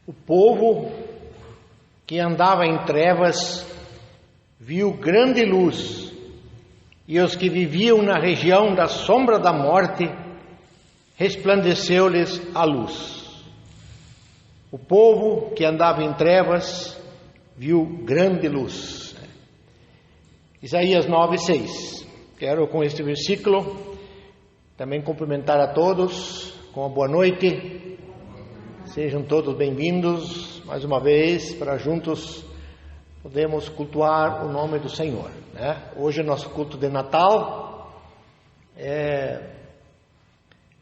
O povo que andava em trevas viu grande luz, e os que viviam na região da sombra da morte, resplandeceu-lhes a luz. O povo que andava em trevas viu grande luz. Isaías 9:6. Quero com este versículo também cumprimentar a todos com uma boa noite. Sejam todos bem-vindos mais uma vez para juntos podemos cultuar o nome do Senhor, né? Hoje é nosso culto de Natal.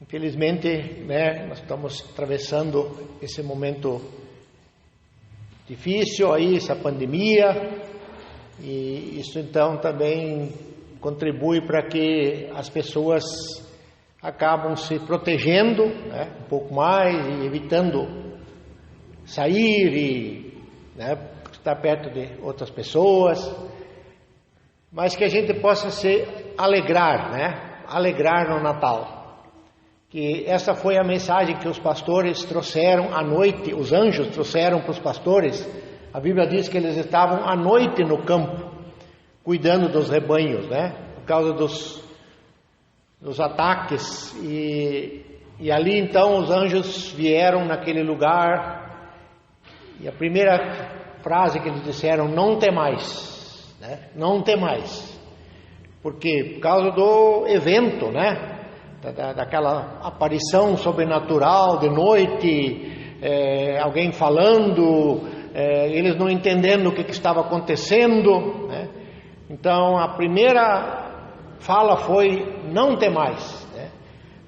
Infelizmente, né, nós estamos atravessando esse momento difícil aí, essa pandemia, e isso então também contribui para que as pessoas acabam se protegendo, né, um pouco mais e evitando sair e, né, estar perto de outras pessoas, mas que a gente possa se alegrar, né, alegrar no Natal. Que essa foi a mensagem que os pastores trouxeram à noite, os anjos trouxeram para os pastores. A Bíblia diz que eles estavam à noite no campo, cuidando dos rebanhos, né, por causa dos ataques, e ali então os anjos vieram naquele lugar, e a primeira frase que eles disseram: não temais, né? Não temais, porque por causa do evento, né, daquela aparição sobrenatural de noite, alguém falando, eles não entendendo o que estava acontecendo, né? Então a primeira fala foi: não temais, né?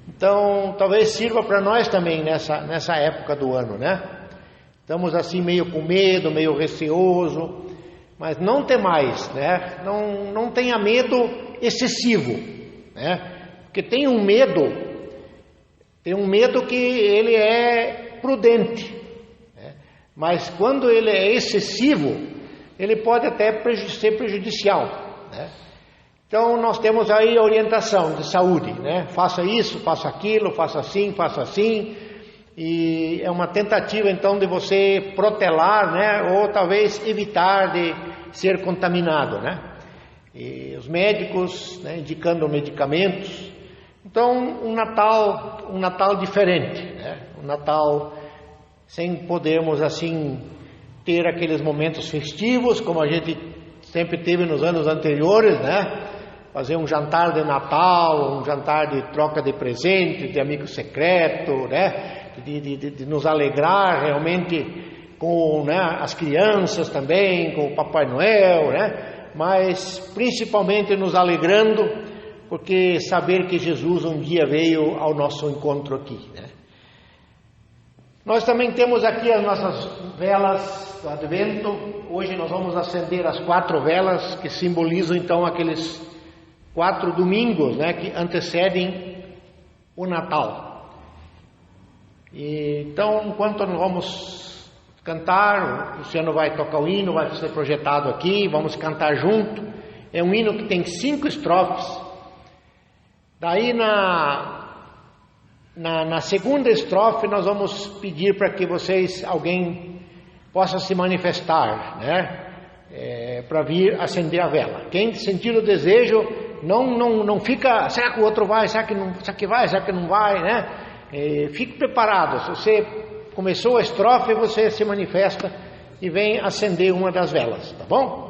Então talvez sirva para nós também nessa época do ano, né? Estamos assim meio com medo, meio receoso, mas não temais, né? Não tenha medo excessivo, né? Porque tem um medo que ele é prudente, né? Mas quando ele é excessivo, ele pode até ser prejudicial, né? Então nós temos aí a orientação de saúde, né? Faça isso, faça aquilo, faça assim, e é uma tentativa então de você protelar, né? Ou talvez evitar de ser contaminado, né? E os médicos, né, indicando medicamentos. Então um Natal diferente, né? Um Natal sem podermos assim ter aqueles momentos festivos como a gente sempre teve nos anos anteriores, né? Fazer um jantar de Natal, um jantar de troca de presente, de amigo secreto, né? De nos alegrar realmente com, né, as crianças também, com o Papai Noel, né? Mas principalmente nos alegrando, porque saber que Jesus um dia veio ao nosso encontro aqui, né? Nós também temos aqui as nossas velas do Advento. Hoje nós vamos acender as 4 velas que simbolizam então aqueles 4 domingos, né, que antecedem o Natal. E, então, enquanto nós vamos cantar, o Luciano vai tocar o hino, vai ser projetado aqui, vamos cantar junto. É um hino que tem 5 estrofes. Daí na segunda estrofe nós vamos pedir para que alguém possa se manifestar, né? Para vir acender a vela. Quem sentir o desejo, não fica, será que o outro vai, será que não vai, né? Fique preparado. Se você começou a estrofe, você se manifesta e vem acender uma das velas, tá bom? Vamos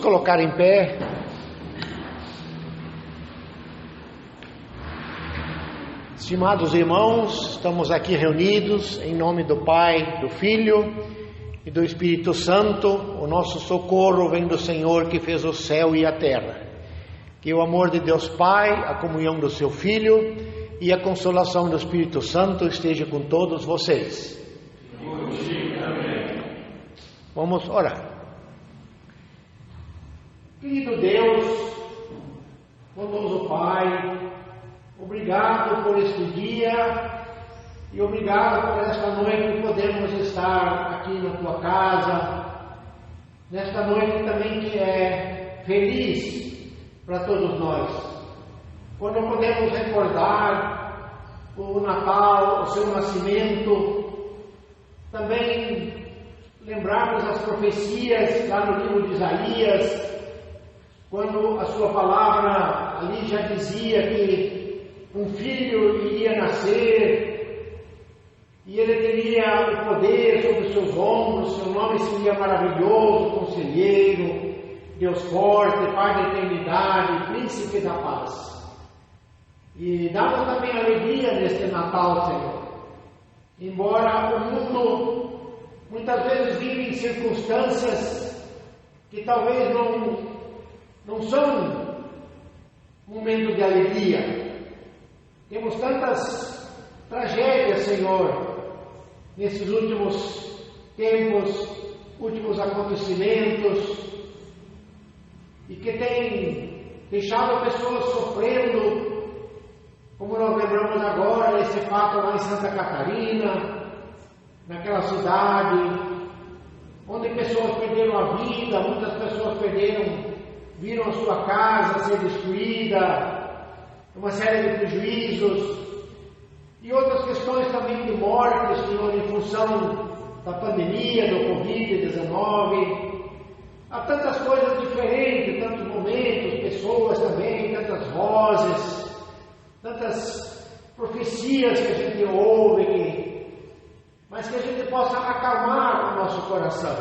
colocar em pé. Estimados irmãos, estamos aqui reunidos em nome do Pai, do Filho e do Espírito Santo. O nosso socorro vem do Senhor que fez o céu e a terra. Que o amor de Deus Pai, a comunhão do seu Filho e a consolação do Espírito Santo esteja com todos vocês. Vamos orar. Querido Deus, bondoso Pai, obrigado por este dia e obrigado por esta noite que podemos estar aqui na tua casa, nesta noite também que é feliz para todos nós, quando podemos recordar o Natal, o seu nascimento, também lembrarmos as profecias lá no livro de Isaías, quando a sua palavra ali já dizia que um filho iria nascer e ele teria o poder sobre os seus ombros, seu nome seria maravilhoso, conselheiro, Deus forte, Pai da eternidade, príncipe da paz. E dá-nos também alegria neste Natal, Senhor. Embora o mundo muitas vezes vive em circunstâncias que talvez não são momento de alegria. Temos tantas tragédias, Senhor, nesses últimos tempos, últimos acontecimentos, e que tem deixado pessoas sofrendo, como nós lembramos agora, esse fato lá em Santa Catarina, naquela cidade, onde pessoas perderam a vida, muitas pessoas viram a sua casa ser destruída, uma série de prejuízos e outras questões também de mortes, Senhor, em função da pandemia, do Covid-19. Há tantas coisas diferentes, tantos momentos, pessoas também, tantas vozes, tantas profecias que a gente ouve, mas que a gente possa acalmar o nosso coração.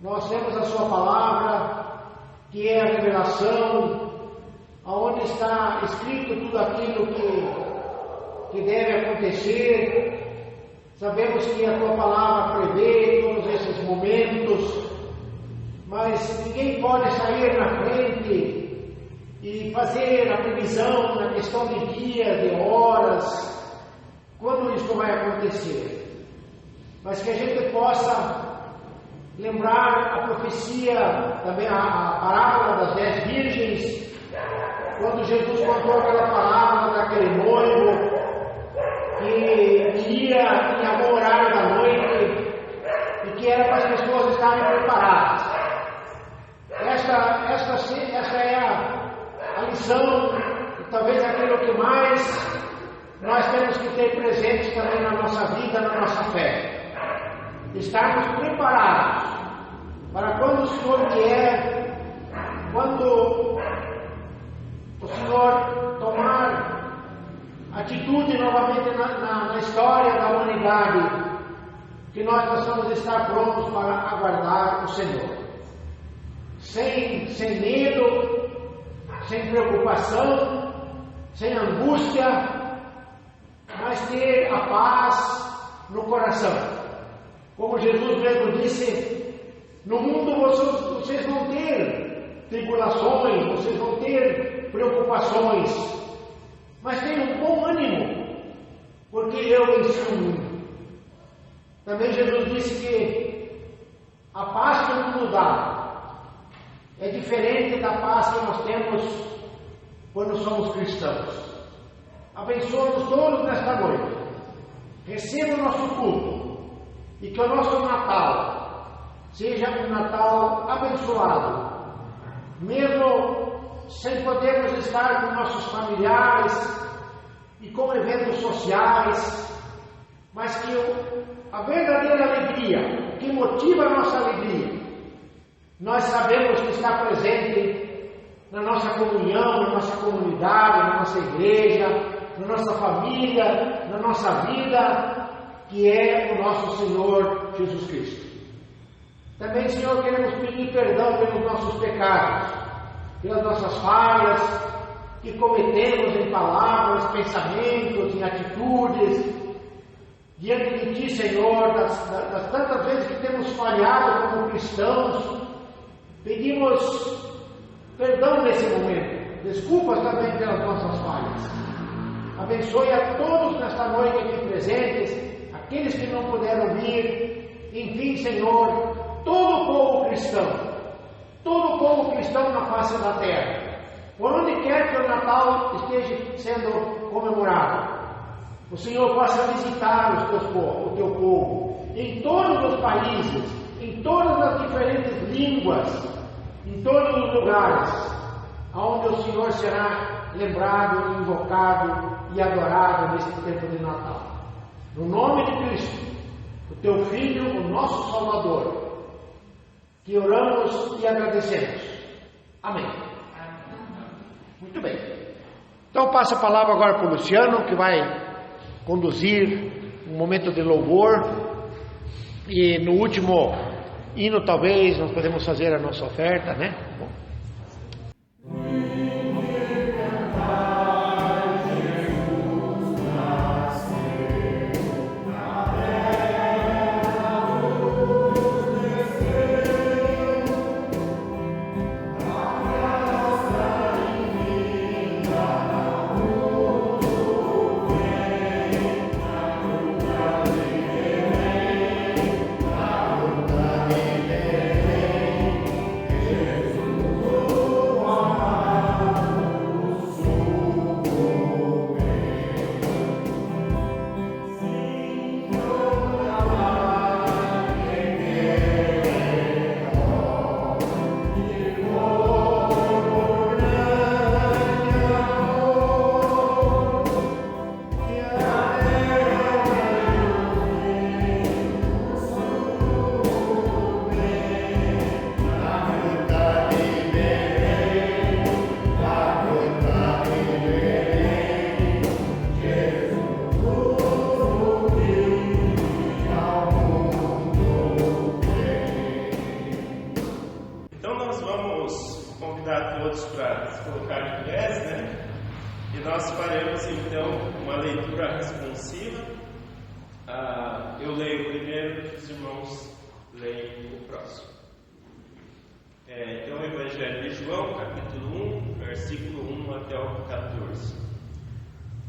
Nós temos a sua palavra, que é a revelação, onde está escrito tudo aquilo que deve acontecer. Sabemos que a tua palavra prevê todos esses momentos, mas ninguém pode sair na frente e fazer a previsão na questão de dias, de horas, quando isso vai acontecer. Mas que a gente possa lembrar a profecia, também a parábola das 10 virgens, quando Jesus contou aquela palavra daquele noivo que iria em algum horário da noite e que era para as pessoas estarem preparadas. Essa é a lição e talvez aquilo que mais nós temos que ter presente também na nossa vida, na nossa fé. Estarmos preparados para quando o Senhor vier, quando o Senhor tomar atitude novamente na história da humanidade, que nós possamos estar prontos para aguardar o Senhor, sem medo, sem preocupação, sem angústia, mas ter a paz no coração. Como Jesus mesmo disse, no mundo vocês vão ter tribulações, vocês vão ter preocupações, mas tenham um bom ânimo, porque eu venci o mundo. Também Jesus disse que a paz que o mundo dá é diferente da paz que nós temos quando somos cristãos. Abençoa-nos todos nesta noite, receba o nosso culto e que o nosso Natal seja um Natal abençoado, mesmo sem podermos estar com nossos familiares e com eventos sociais, mas que a verdadeira alegria, que motiva a nossa alegria, nós sabemos que está presente na nossa comunhão, na nossa comunidade, na nossa igreja, na nossa família, na nossa vida, que é o nosso Senhor Jesus Cristo. Também, Senhor, queremos pedir perdão pelos nossos pecados, pelas nossas falhas que cometemos em palavras, pensamentos, em atitudes, diante de Ti, Senhor, das tantas vezes que temos falhado como cristãos. Pedimos perdão nesse momento, desculpas também pelas nossas falhas. Abençoe a todos nesta noite aqui presentes, aqueles que não puderam vir, enfim, Senhor, todo o povo cristão na face da terra, por onde quer que o Natal esteja sendo comemorado, o Senhor possa visitar o teu povo, em todos os países, em todas as diferentes línguas, em todos os lugares, onde o Senhor será lembrado, invocado e adorado nesse tempo de Natal. No nome de Cristo, o teu Filho, o nosso Salvador, que oramos e agradecemos. Amém. Muito bem. Então passa a palavra agora para o Luciano, que vai conduzir um momento de louvor. E no último hino, talvez, nós podemos fazer a nossa oferta, né? Bom. Eu leio primeiro, os irmãos leem o próximo. Então, o Evangelho de João, capítulo 1, versículo 1 até o 14.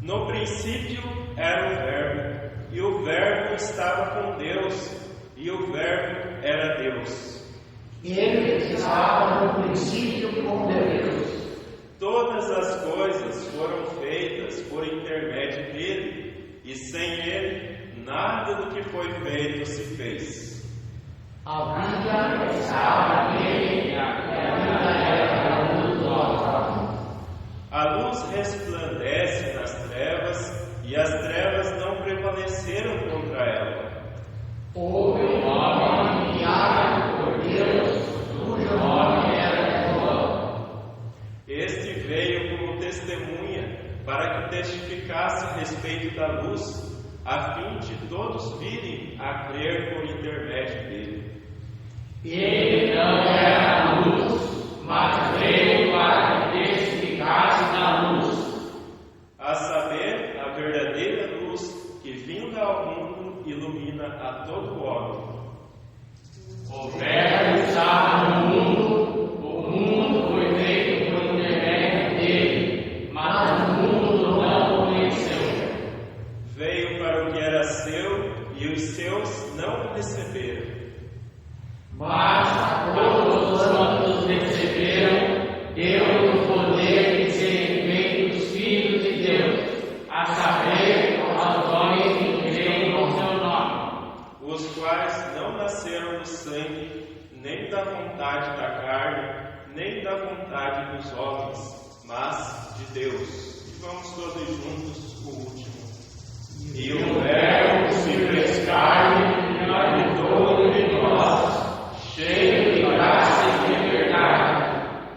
No princípio era o Verbo, e o Verbo estava com Deus, e o Verbo era Deus. Ele estava no princípio com Deus. Todas as coisas foram feitas por intermédio dele, e sem ele nada do que foi feito se fez. A vida estava nele, e a vida era a luz do homem. A luz resplandece nas trevas, e as trevas não prevaleceram contra ela. Houve um homem enviado por Deus, cujo nome era João. Este veio como testemunha, para que testificasse a respeito da luz, a fim de todos virem a crer por intermédio dele. Ele não era a luz, mas veio para que testificasse da luz. A saber, a verdadeira luz que vinda ao mundo ilumina a todo homem. O Verbo estava no mundo, o mundo foi feito por intermédio dele, mas o mundo não o conheceu. Veio para o que era seu, e os seus não o receberam. Mas a todos os quantos receberam, deu o poder de serem feitos filhos de Deus, a saber, aos homens que creem no seu nome. Os quais não nasceram do sangue, nem da vontade da carne, nem da vontade dos homens, mas de Deus. E vamos todos juntos o último. E o Verbo se fez carne e habitou entre nós, cheio de graça e de verdade,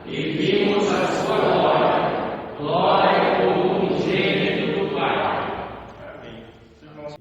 e vimos a sua glória, glória como unigênito do Pai. Amém. Irmãos.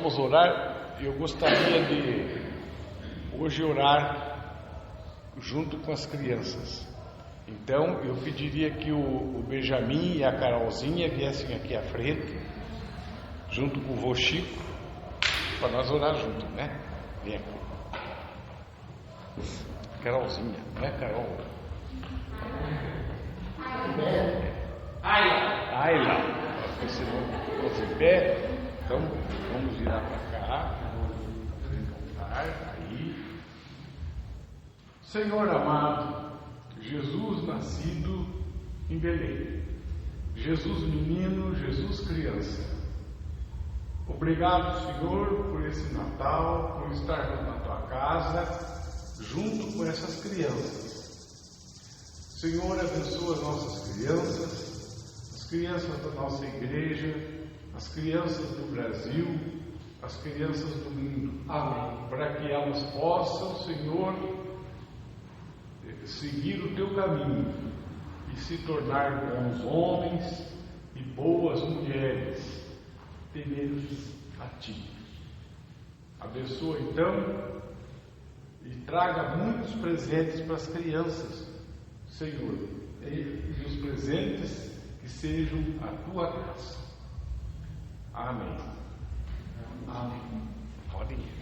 vamos orar. Eu gostaria de hoje orar junto com as crianças. Então eu pediria que o Benjamin e a Carolzinha viessem aqui à frente, junto com o vô Chico, para nós orar junto, né? Vem aqui. Carolzinha, não é Carol? Ayla. Esse nome ficou em pé. Então vamos virar para cá. Aí. Senhor amado, Jesus nascido em Belém, Jesus menino, Jesus criança. Obrigado, Senhor, por esse Natal, por estarmos na tua casa, junto com essas crianças. Senhor, abençoa as nossas crianças, as crianças da nossa igreja, as crianças do Brasil, as crianças do mundo. Amém. Para que elas possam, Senhor, seguir o teu caminho e se tornar bons homens e boas mulheres, tementes a ti. Abençoa então e traga muitos presentes para as crianças, Senhor, e os presentes que sejam a tua graça. Amém. Amém. Pode ir.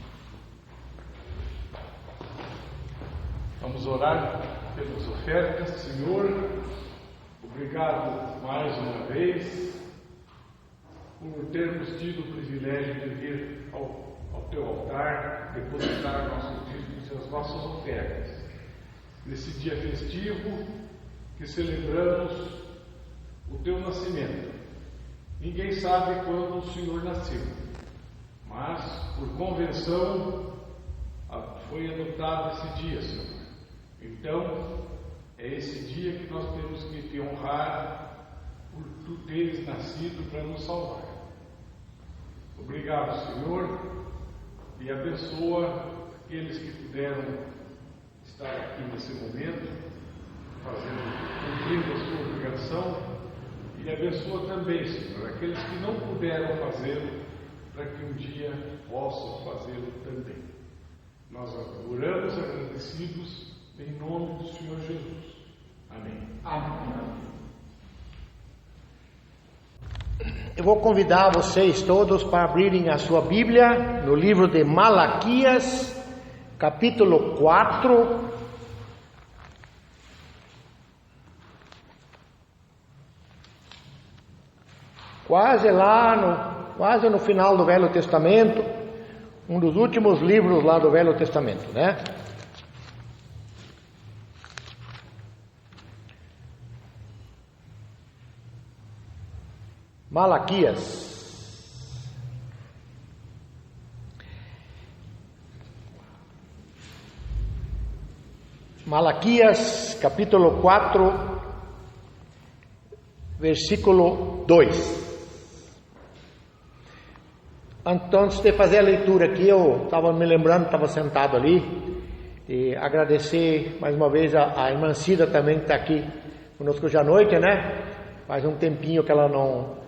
Vamos orar pelas ofertas. Senhor, obrigado mais uma vez por termos tido o privilégio de vir ao teu altar, depositar nossos dízimos e as nossas ofertas. Nesse dia festivo que celebramos o teu nascimento. Ninguém sabe quando o Senhor nasceu, mas por convenção foi adotado esse dia, Senhor. Então, é esse dia que nós temos que te honrar por tu teres nascido para nos salvar. Obrigado, Senhor, e abençoa aqueles que puderam estar aqui nesse momento, cumprindo a sua obrigação, e abençoa também, Senhor, aqueles que não puderam fazê-lo, para que um dia possam fazê-lo também. Nós oramos agradecidos em nome do Senhor Jesus. Amém. Amém. Eu vou convidar vocês todos para abrirem a sua Bíblia no livro de Malaquias, capítulo 4. Quase no final do Velho Testamento, um dos últimos livros lá do Velho Testamento, né? Malaquias, capítulo 4, versículo 2. Antes de fazer a leitura aqui, eu estava me lembrando, estava sentado ali, e agradecer mais uma vez a irmã Cida também, que está aqui conosco hoje à noite, né? Faz um tempinho que ela não...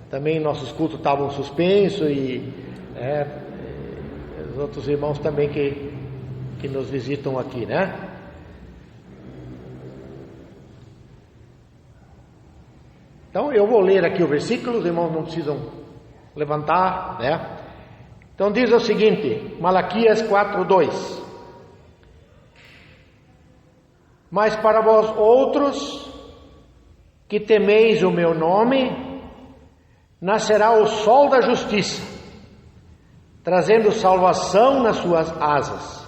Também nossos cultos estavam suspensos e os outros irmãos também que nos visitam aqui, né? Então eu vou ler aqui o versículo, os irmãos não precisam levantar, né? Então diz o seguinte, Malaquias 4:2: Mas para vós outros que temeis o meu nome, nascerá o sol da justiça, trazendo salvação nas suas asas.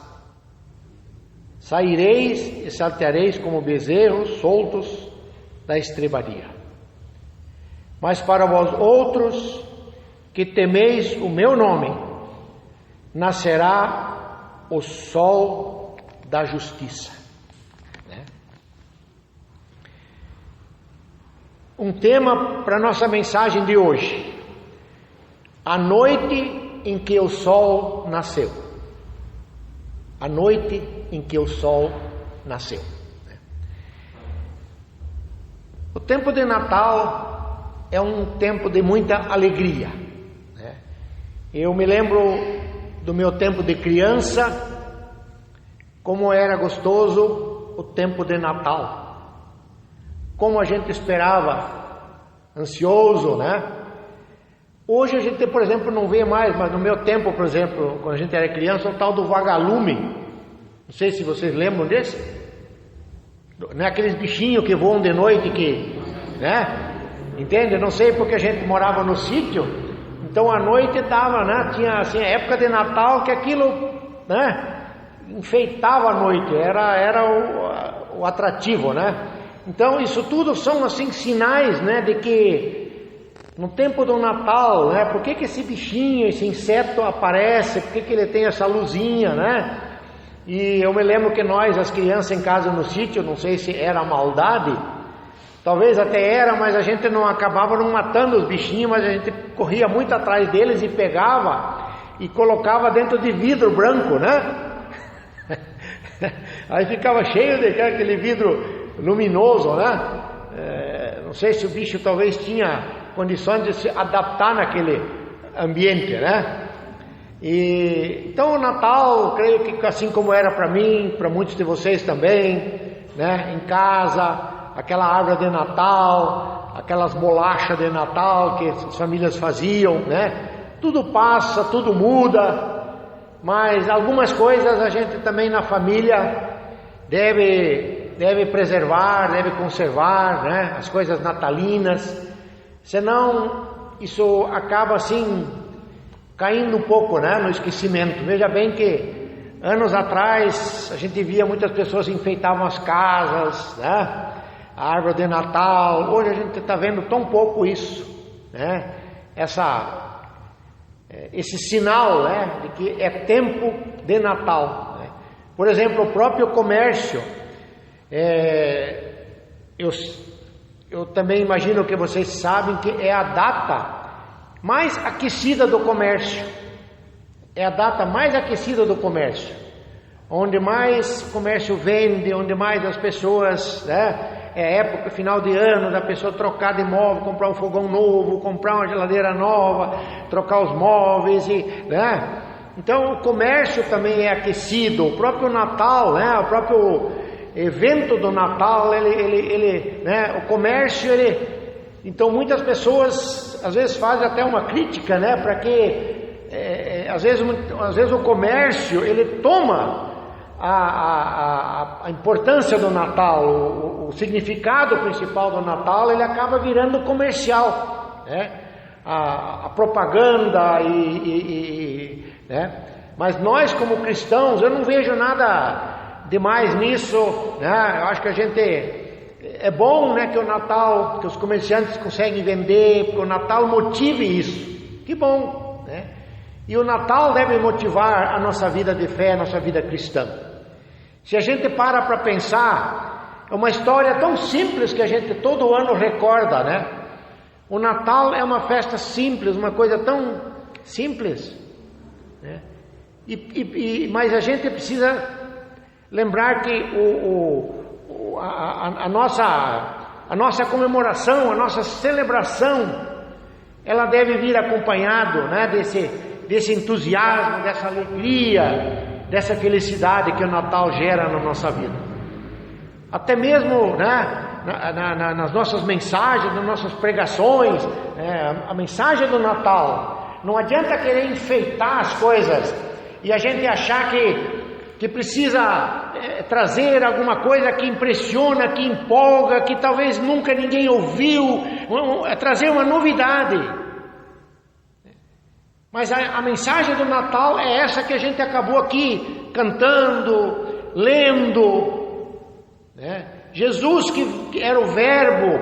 Saireis e saltareis como bezerros soltos da estrebaria. Mas para vós outros que temeis o meu nome, nascerá o sol da justiça. Um tema para nossa mensagem de hoje: a noite em que o sol nasceu. A noite em que o sol nasceu. O tempo de Natal é um tempo de muita alegria, né? Eu me lembro do meu tempo de criança, como era gostoso o tempo de Natal, como a gente esperava, ansioso, né? Hoje a gente, por exemplo, não vê mais, mas no meu tempo, por exemplo, quando a gente era criança, o tal do vagalume, não sei se vocês lembram desse, não é aqueles bichinhos que voam de noite, né? Entende? Não sei, porque a gente morava no sítio, então à noite dava, né? Tinha assim, a época de Natal que aquilo, né? Enfeitava a noite, era o atrativo, né? Então isso tudo são assim sinais, né, de que no tempo do Natal, né, por que esse bichinho, esse inseto aparece, por que ele tem essa luzinha, né? E eu me lembro que nós, as crianças em casa no sítio, não sei se era maldade, talvez até era, mas a gente não acabava não matando os bichinhos, mas a gente corria muito atrás deles e pegava e colocava dentro de vidro branco, né? Aí ficava cheio de aquele vidro luminoso, né? Não sei se o bicho talvez tinha condições de se adaptar naquele ambiente, né? E então o Natal, creio que assim como era para mim, para muitos de vocês também, né? Em casa, aquela árvore de Natal, aquelas bolachas de Natal que as famílias faziam, né? Tudo passa, tudo muda. Mas algumas coisas a gente também na família deve preservar, deve conservar, né? As coisas natalinas, senão isso acaba assim caindo um pouco, né? No esquecimento. Veja bem que anos atrás a gente via muitas pessoas enfeitavam as casas, né? A árvore de Natal. Hoje a gente está vendo tão pouco isso, né? Esse sinal, né, de que é tempo de Natal, né? Por exemplo, o próprio comércio, eu também imagino que vocês sabem que é a data mais aquecida do comércio, é a data mais aquecida do comércio, onde mais o comércio vende, onde mais as pessoas, né? É época, final de ano, da pessoa trocar de móvel, comprar um fogão novo, comprar uma geladeira nova, trocar os móveis, né? Então o comércio também é aquecido, o próprio Natal, né? O próprio evento do Natal, né? O comércio, então muitas pessoas às vezes fazem até uma crítica, né? Para que às vezes o comércio ele toma a importância do Natal, o significado principal do Natal, ele acaba virando comercial, né? A propaganda né? Mas nós como cristãos, eu não vejo nada demais nisso, né? Eu acho que a gente é bom, né, que o Natal, que os comerciantes conseguem vender, porque o Natal motive isso, que bom, né? E o Natal deve motivar a nossa vida de fé, a nossa vida cristã. Se a gente para pensar, é uma história tão simples que a gente todo ano recorda, né? O Natal é uma festa simples, uma coisa tão simples, né? Mas a gente precisa lembrar que a nossa comemoração, a nossa celebração, ela deve vir acompanhado, né, desse entusiasmo, dessa alegria, dessa felicidade que o Natal gera na nossa vida. Até mesmo, né, nas nossas mensagens, nas nossas pregações, a mensagem do Natal, não adianta querer enfeitar as coisas e a gente achar que precisa trazer alguma coisa que impressiona, que empolga, que talvez nunca ninguém ouviu, trazer uma novidade. Mas a mensagem do Natal é essa que a gente acabou aqui cantando, lendo, né? Jesus, que era o verbo,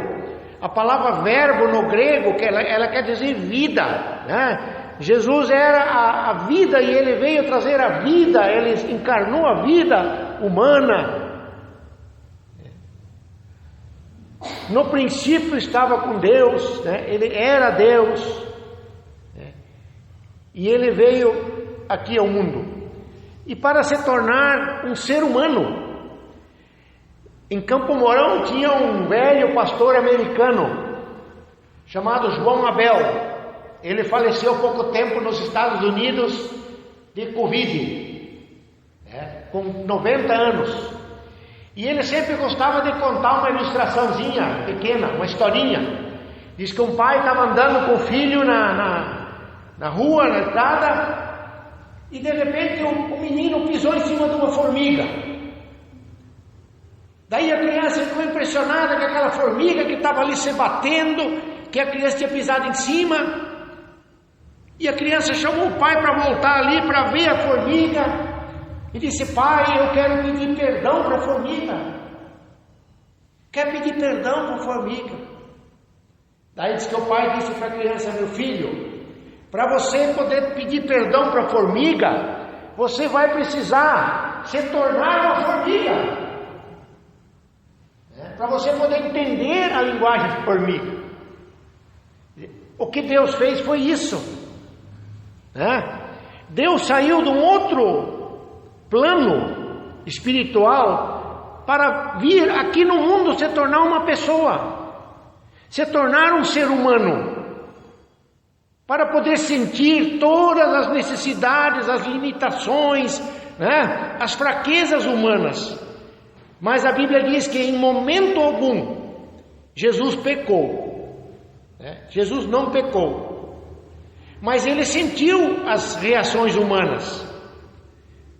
a palavra verbo no grego, que ela quer dizer vida, né? Jesus era a vida e ele veio trazer a vida, ele encarnou a vida humana. No princípio estava com Deus, né? Ele era Deus. E ele veio aqui ao mundo, e para se tornar um ser humano. Em Campo Mourão tinha um velho pastor americano, chamado João Abel. ele faleceu há pouco tempo nos Estados Unidos de Covid, com 90 anos. E ele sempre gostava de contar uma ilustraçãozinha pequena, uma historinha. Diz que um pai estava andando com o filho na rua, na estrada, e de repente o menino pisou em cima de uma formiga. Daí a criança ficou impressionada com aquela formiga que estava ali se batendo, que a criança tinha pisado em cima. E a criança chamou o pai para voltar ali para ver a formiga e disse: pai, eu quero pedir perdão para a formiga. Quer pedir perdão para a formiga. Daí diz que o pai disse para a criança: meu filho, para você poder pedir perdão para a formiga, você vai precisar se tornar uma formiga. Para você poder entender a linguagem de formiga. O que Deus fez foi isso. Deus saiu de um outro plano espiritual para vir aqui no mundo se tornar uma pessoa, se tornar um ser humano, para poder sentir todas as necessidades, as limitações, as fraquezas humanas. Mas a Bíblia diz que em momento algum Jesus pecou. Jesus não pecou, mas ele sentiu as reações humanas.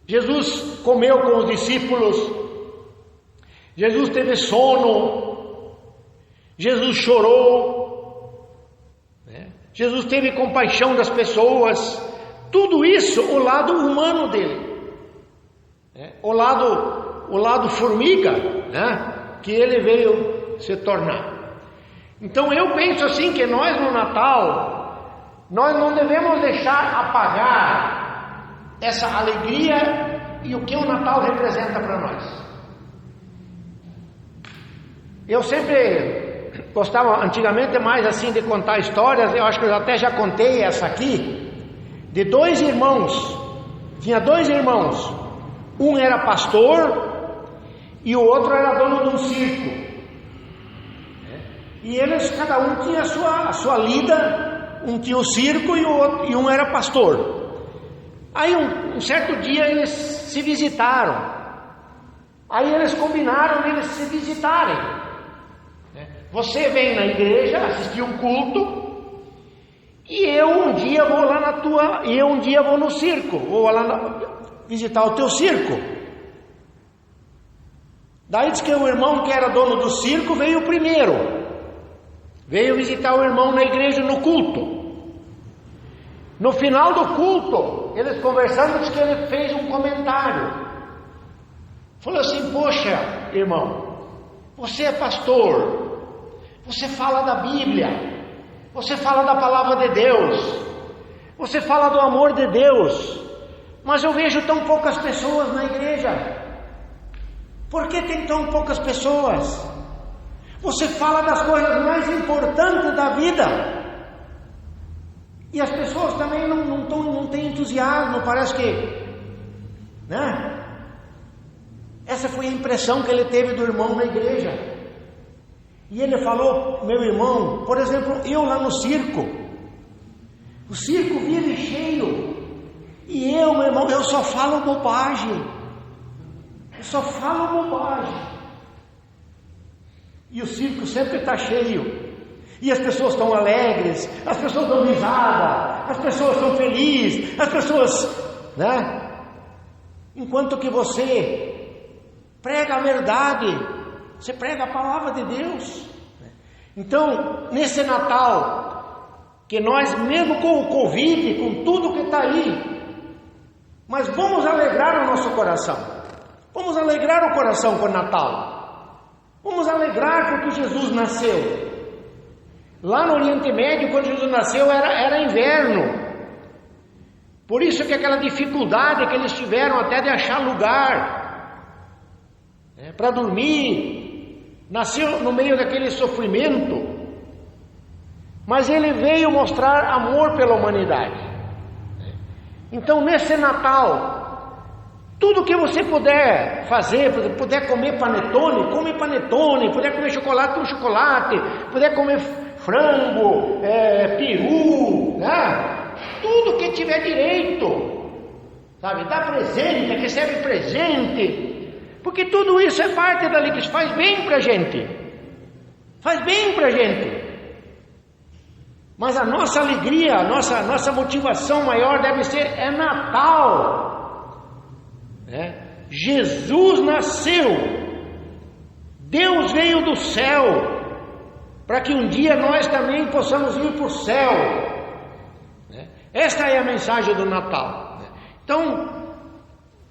Jesus comeu com os discípulos, Jesus teve sono, Jesus chorou, Jesus teve compaixão das pessoas. Tudo isso o lado humano dele, o lado formiga, que ele veio se tornar. Então eu penso assim, que nós no Natal, nós não devemos deixar apagar essa alegria e o que o Natal representa para nós. Eu sempre gostava, antigamente, mais assim de contar histórias. Eu acho que eu até já contei essa aqui, de dois irmãos. Tinha dois irmãos, um era pastor e o outro era dono de um circo. E eles, cada um tinha a sua lida. Um tinha o circo e um era pastor. Aí um certo dia eles se visitaram. Aí eles combinaram eles se visitarem. Você vem na igreja assistir um culto, e eu um dia vou lá e eu um dia vou no circo, vou lá visitar o teu circo. Daí diz que o irmão que era dono do circo veio primeiro, veio visitar o irmão na igreja no culto. No final do culto, eles conversando, diz que ele fez um comentário. Falou assim: poxa, irmão, você é pastor, você fala da Bíblia, você fala da palavra de Deus, você fala do amor de Deus, mas eu vejo tão poucas pessoas na igreja. Por que tem tão poucas pessoas? Você fala das coisas mais importantes da vida, e as pessoas também não têm entusiasmo. Parece que, essa foi a impressão que ele teve do irmão na igreja. E ele falou: meu irmão, por exemplo, eu lá no circo, o circo vive cheio, e eu, meu irmão, eu só falo bobagem, e o circo sempre está cheio, e as pessoas estão alegres, as pessoas dão risada, as pessoas estão felizes, as pessoas, enquanto que você prega a verdade, você prega a palavra de Deus. Então, nesse Natal, que nós, mesmo com o Covid, com tudo que está aí, mas vamos alegrar o nosso coração. Vamos alegrar o coração com o Natal. Vamos alegrar porque Jesus nasceu. Lá no Oriente Médio, quando Jesus nasceu, era inverno. Por isso que aquela dificuldade que eles tiveram até de achar lugar para dormir, nasceu no meio daquele sofrimento, mas ele veio mostrar amor pela humanidade. Então, nesse Natal, Tudo que você puder fazer, puder comer panetone, come panetone, puder comer chocolate, come chocolate, puder comer frango, peru, né? Tudo que tiver direito, sabe? Dá presente, recebe presente, porque tudo isso é parte dali que faz bem pra gente, faz bem pra gente. Mas a nossa alegria, a nossa motivação maior deve ser Natal. Jesus nasceu, Deus veio do céu, para que um dia nós também possamos ir para o céu. Esta é a mensagem do Natal. Então,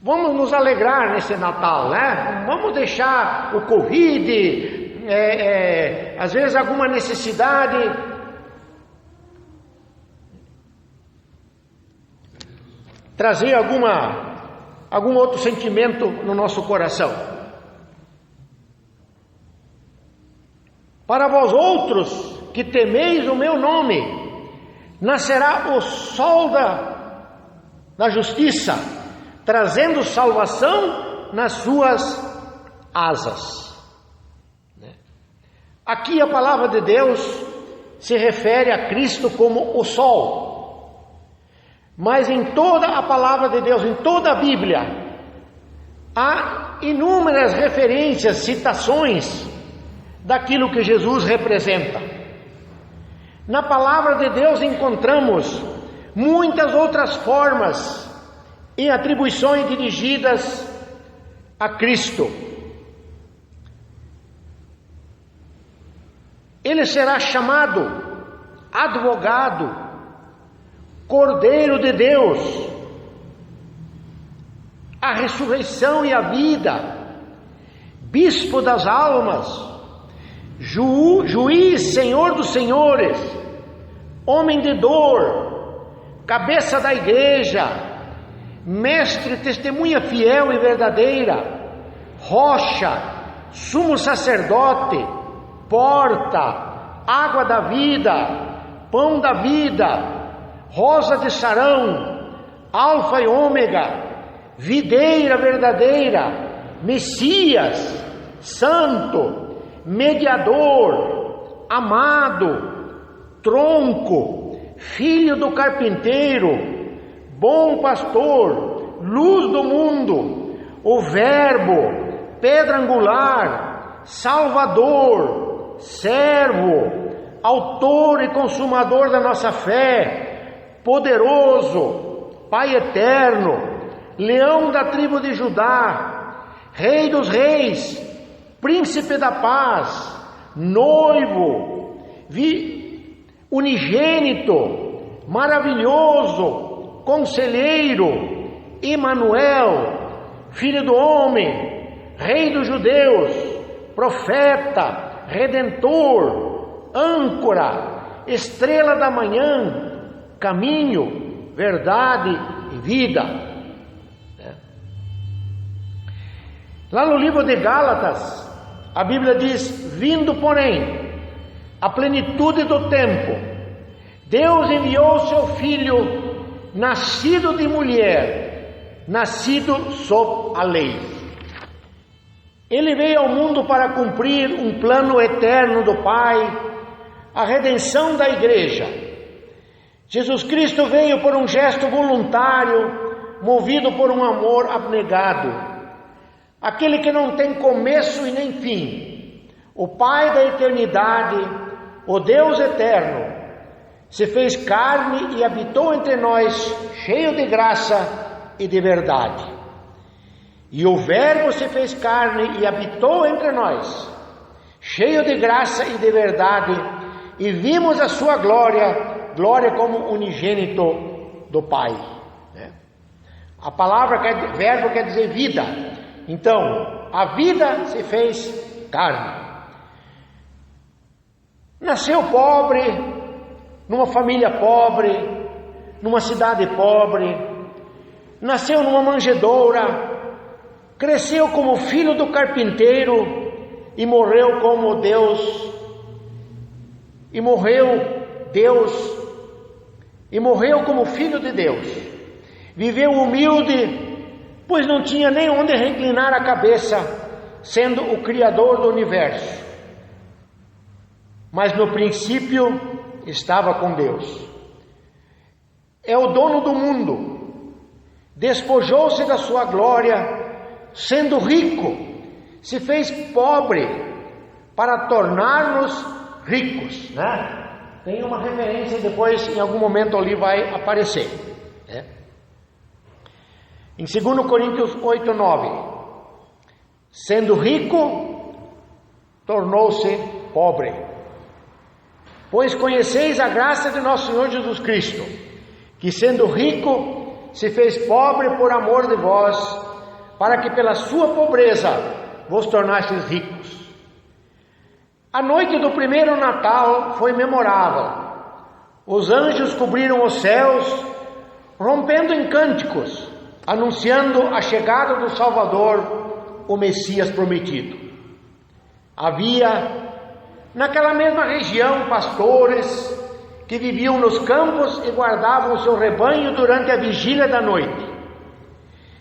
vamos nos alegrar nesse Natal, né? Vamos deixar o Covid, às vezes alguma necessidade, trazer algum outro sentimento no nosso coração. Para vós outros que temeis o meu nome, nascerá o sol da justiça, trazendo salvação nas suas asas. Aqui a palavra de Deus se refere a Cristo como o sol. Mas em toda a palavra de Deus, em toda a Bíblia, há inúmeras referências, citações daquilo que Jesus representa. Na palavra de Deus encontramos muitas outras formas e atribuições dirigidas a Cristo. Ele será chamado advogado, Cordeiro de Deus, a ressurreição e a vida, Bispo das almas, Juiz, Senhor dos senhores, Homem de dor, Cabeça da igreja, Mestre, Testemunha fiel e verdadeira, Rocha, Sumo sacerdote, Porta, Água da vida, Pão da vida, Rosa de Sarão, Alfa e Ômega, Videira verdadeira, Messias, Santo, Mediador, Amado, Tronco, Filho do Carpinteiro, Bom Pastor, Luz do mundo, o Verbo, Pedra angular, Salvador, Servo, Autor e Consumador da nossa fé, Poderoso, Pai eterno, Leão da tribo de Judá, Rei dos reis, Príncipe da paz, Noivo, Unigênito, Maravilhoso, Conselheiro, Emanuel, Filho do homem, Rei dos judeus, Profeta, Redentor, Âncora, Estrela da manhã, Caminho, verdade e vida. Lá no livro de Gálatas, a Bíblia diz: vindo porém a plenitude do tempo, Deus enviou seu Filho, nascido de mulher, nascido sob a lei. Ele veio ao mundo para cumprir um plano eterno do Pai, a redenção da igreja. Jesus Cristo veio por um gesto voluntário, movido por um amor abnegado, aquele que não tem começo e nem fim. O Pai da eternidade, o Deus eterno, se fez carne e habitou entre nós, cheio de graça e de verdade. E o Verbo se fez carne e habitou entre nós, cheio de graça e de verdade, e vimos a sua glória, glória como unigênito do Pai. A palavra verbo quer dizer vida. Então, a vida se fez carne. Nasceu pobre, numa família pobre, numa cidade pobre, nasceu numa manjedoura, cresceu como filho do carpinteiro e morreu como Deus, e morreu como filho de Deus. Viveu humilde, pois não tinha nem onde reclinar a cabeça, sendo o Criador do universo. Mas no princípio estava com Deus. É o dono do mundo, despojou-se da sua glória, sendo rico, se fez pobre para tornar-nos ricos, né? Tem uma referência depois, em algum momento ali vai aparecer, né? Em 2 Coríntios 8:9, sendo rico, tornou-se pobre. Pois conheceis a graça de nosso Senhor Jesus Cristo, que sendo rico, se fez pobre por amor de vós, para que pela sua pobreza vos tornasseis ricos. A noite do primeiro Natal foi memorável. Os anjos cobriram os céus, rompendo em cânticos, anunciando a chegada do Salvador, o Messias prometido. Havia naquela mesma região pastores que viviam nos campos e guardavam o seu rebanho durante a vigília da noite.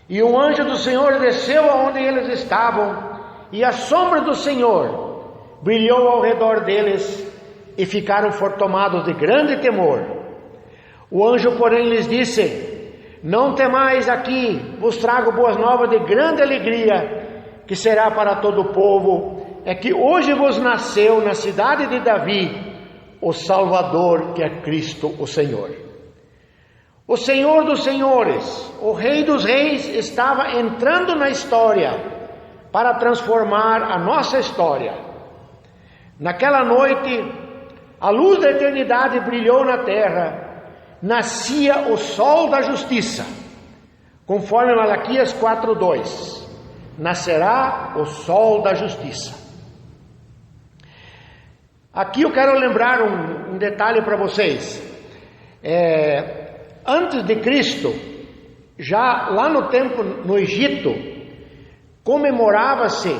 E um anjo do Senhor desceu aonde eles estavam, e a sombra do Senhor brilhou ao redor deles, e ficaram tomados de grande temor. O anjo, porém, lhes disse: não temais, aqui vos trago boas novas de grande alegria, que será para todo o povo. É que hoje vos nasceu na cidade de Davi o Salvador, que é Cristo o Senhor. O Senhor dos senhores, o Rei dos reis, estava entrando na história para transformar a nossa história. Naquela noite, a luz da eternidade brilhou na terra, nascia o sol da justiça, conforme Malaquias 4:2, nascerá o sol da justiça. Aqui eu quero lembrar um detalhe para vocês. Antes de Cristo, já lá no tempo no Egito, comemorava-se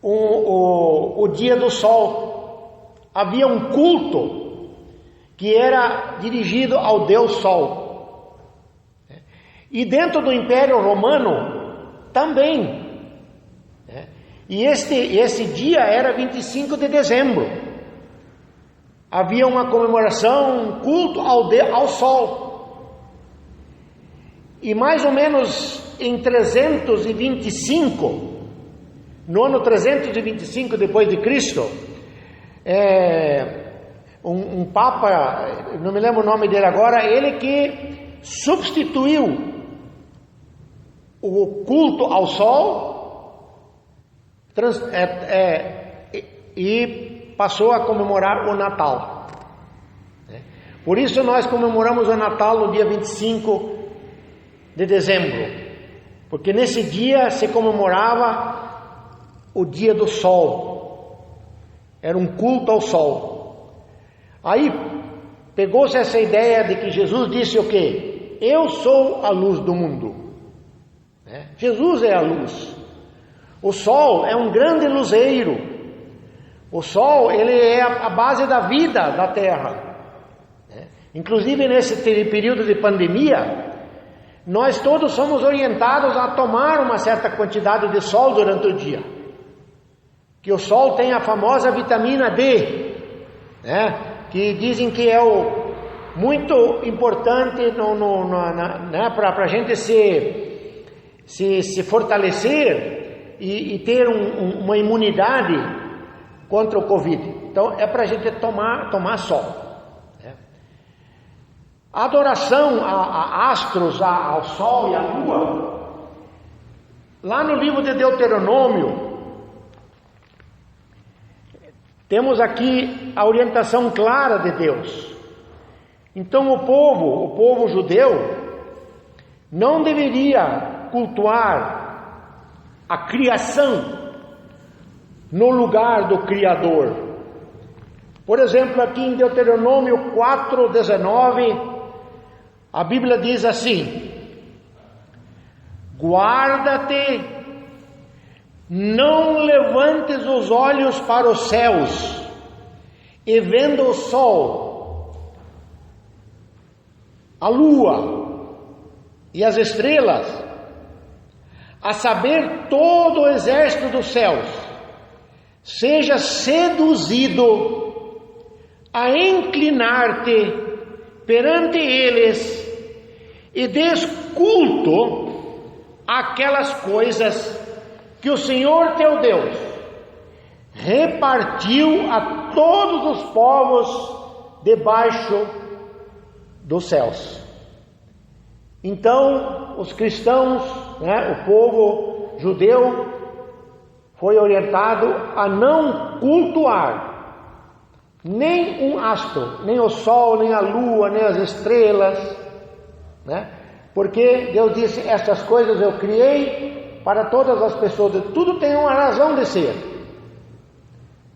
o dia do sol. Havia um culto que era dirigido ao Deus Sol. E dentro do Império Romano também. E esse dia era 25 de dezembro. Havia uma comemoração, um culto ao sol. E mais ou menos em 325, no ano 325 depois de Cristo, um papa, não me lembro o nome dele agora, ele que substituiu o culto ao sol e passou a comemorar o Natal. Por isso nós comemoramos o Natal no dia 25 de dezembro, porque nesse dia se comemorava o dia do sol, era um culto ao sol. Aí pegou-se essa ideia de que Jesus disse o quê? Eu sou a luz do mundo. Jesus é a luz. O sol é um grande luzeiro. O sol, ele é a base da vida da terra. Inclusive nesse período de pandemia, nós todos somos orientados a tomar uma certa quantidade de sol durante o dia. Que o sol tem a famosa vitamina D, que dizem que é muito importante para a gente se fortalecer e ter uma imunidade contra o Covid. Então é para a gente tomar sol. A adoração a astros, ao sol e à lua, lá no livro de Deuteronômio, temos aqui a orientação clara de Deus. Então o povo judeu, não deveria cultuar a criação no lugar do Criador. Por exemplo, aqui em Deuteronômio 4:19, a Bíblia diz assim: guarda-te, não levantes os olhos para os céus, e vendo o sol, a lua e as estrelas, a saber, todo o exército dos céus, seja seduzido a inclinar-te perante eles e des culto àquelas coisas que o Senhor teu Deus repartiu a todos os povos debaixo dos céus. Então, os cristãos, o povo judeu, foi orientado a não cultuar nem um astro, nem o sol, nem a lua, nem as estrelas, porque Deus disse: estas coisas eu criei para todas as pessoas. Tudo tem uma razão de ser,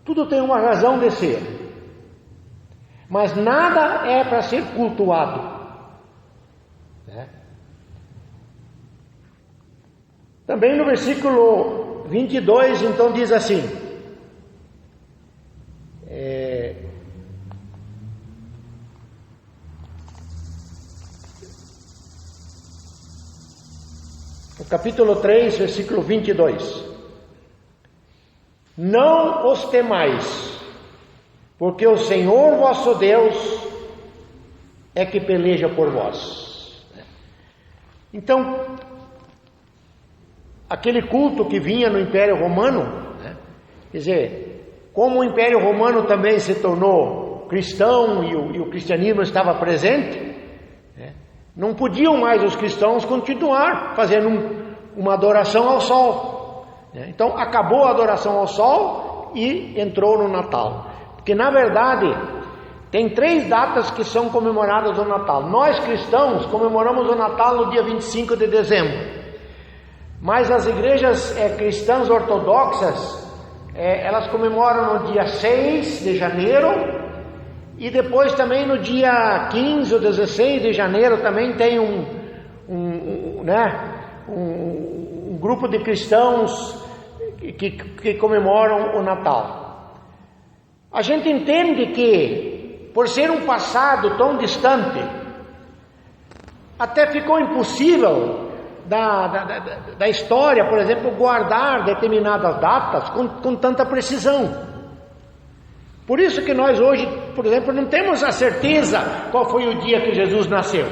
tudo tem uma razão de ser, mas nada é para ser cultuado. Também no versículo 22, então diz assim: no capítulo 3, versículo 22: não os temais, porque o Senhor vosso Deus é que peleja por vós. Então, aquele culto que vinha no Império Romano, quer dizer, como o Império Romano também se tornou cristão e o cristianismo estava presente, não podiam mais os cristãos continuar fazendo uma adoração ao sol. Então acabou a adoração ao sol e entrou no Natal. Porque na verdade tem 3 datas que são comemoradas no Natal. Nós cristãos comemoramos o Natal no dia 25 de dezembro. Mas as igrejas cristãs ortodoxas, elas comemoram no dia 6 de janeiro, e depois também no dia 15 ou 16 de janeiro também tem um grupo de cristãos que comemoram o Natal. A gente entende que, por ser um passado tão distante, até ficou impossível da história, por exemplo, guardar determinadas datas com tanta precisão. Por isso que nós hoje, por exemplo, não temos a certeza qual foi o dia que Jesus nasceu.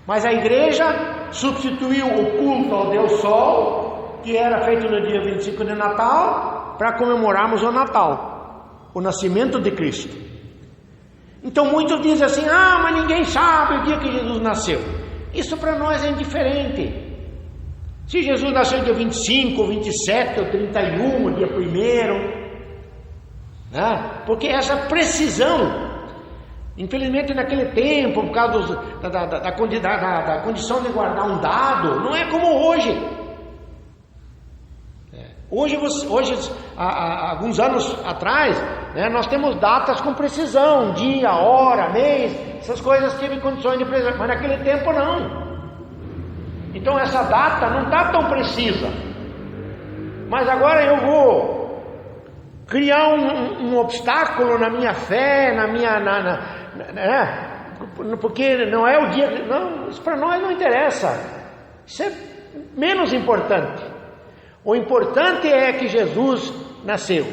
Mas a igreja substituiu o culto ao Deus Sol, que era feito no dia 25 de Natal, para comemorarmos o Natal, o nascimento de Cristo. Então muitos dizem assim: mas ninguém sabe o dia que Jesus nasceu. Isso para nós é indiferente. Se Jesus nasceu dia 25, 27 ou 31, dia 1º, porque essa precisão, infelizmente naquele tempo, por causa da condição de guardar um dado, não é como hoje. Hoje, há alguns anos atrás, nós temos datas com precisão, dia, hora, mês, essas coisas têm condições de precisão, mas naquele tempo não. Então essa data não está tão precisa. Mas agora eu vou criar um obstáculo na minha fé, porque não é o dia. Não, isso para nós não interessa. Isso é menos importante. O importante é que Jesus nasceu,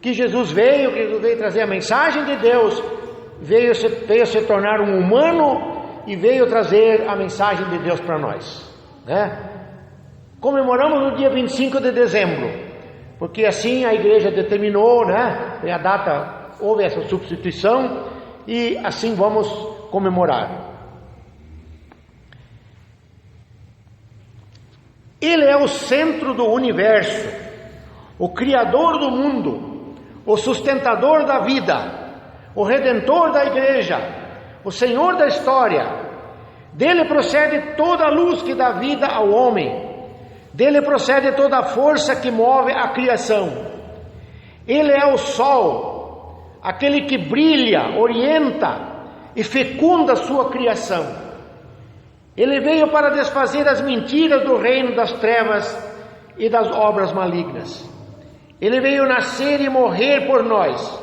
que Jesus veio trazer a mensagem de Deus, veio se tornar um humano e veio trazer a mensagem de Deus para nós. Comemoramos no dia 25 de dezembro, porque assim a igreja determinou, a data, houve essa substituição e assim vamos comemorar. Ele é o centro do universo, o criador do mundo, o sustentador da vida, o redentor da igreja, o Senhor da história. Dele procede toda a luz que dá vida ao homem, dele procede toda a força que move a criação. Ele é o sol, aquele que brilha, orienta e fecunda a sua criação. Ele veio para desfazer as mentiras do reino das trevas e das obras malignas. Ele veio nascer e morrer por nós,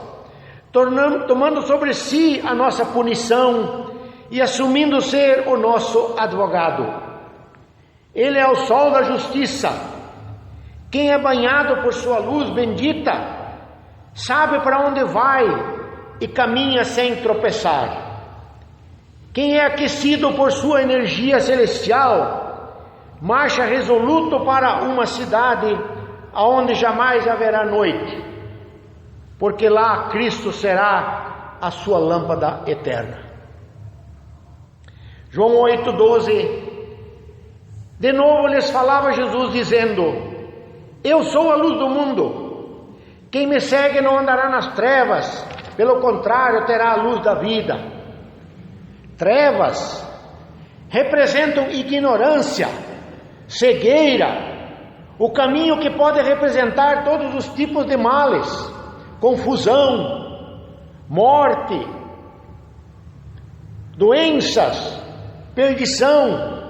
tomando sobre si a nossa punição e assumindo ser o nosso advogado. Ele é o sol da justiça. Quem é banhado por sua luz bendita, sabe para onde vai e caminha sem tropeçar. Quem é aquecido por sua energia celestial, marcha resoluto para uma cidade aonde jamais haverá noite, porque lá Cristo será a sua lâmpada eterna. João 8,12. De novo lhes falava Jesus dizendo: eu sou a luz do mundo. Quem me segue não andará nas trevas, pelo contrário, terá a luz da vida. Trevas representam ignorância, cegueira, o caminho que pode representar todos os tipos de males, confusão, morte, doenças, perdição.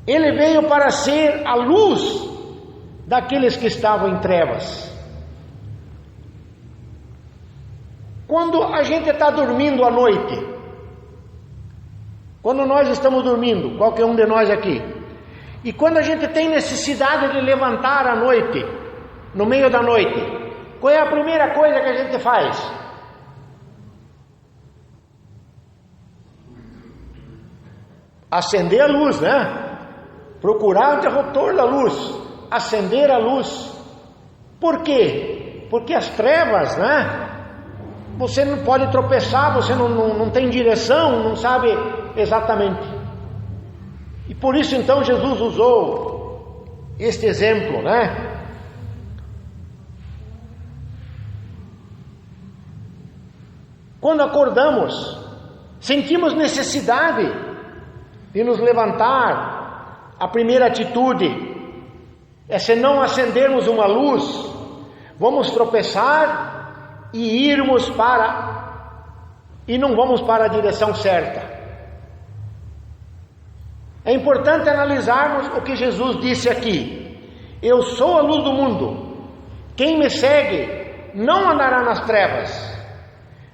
Ele veio para ser a luz daqueles que estavam em trevas. Quando a gente está dormindo à noite, quando nós estamos dormindo, qualquer um de nós aqui, e quando a gente tem necessidade de levantar à noite, no meio da noite, qual é a primeira coisa que a gente faz? Acender a luz, né? Procurar o interruptor da luz, acender a luz. Por quê? Porque as trevas, né? Você não pode tropeçar, você não tem direção, não sabe exatamente. E por isso então Jesus usou este exemplo, né? Quando acordamos, sentimos necessidade de nos levantar. A primeira atitude é, se não acendermos uma luz, vamos tropeçar e não vamos para a direção certa. É importante analisarmos o que Jesus disse aqui: eu sou a luz do mundo, quem me segue não andará nas trevas.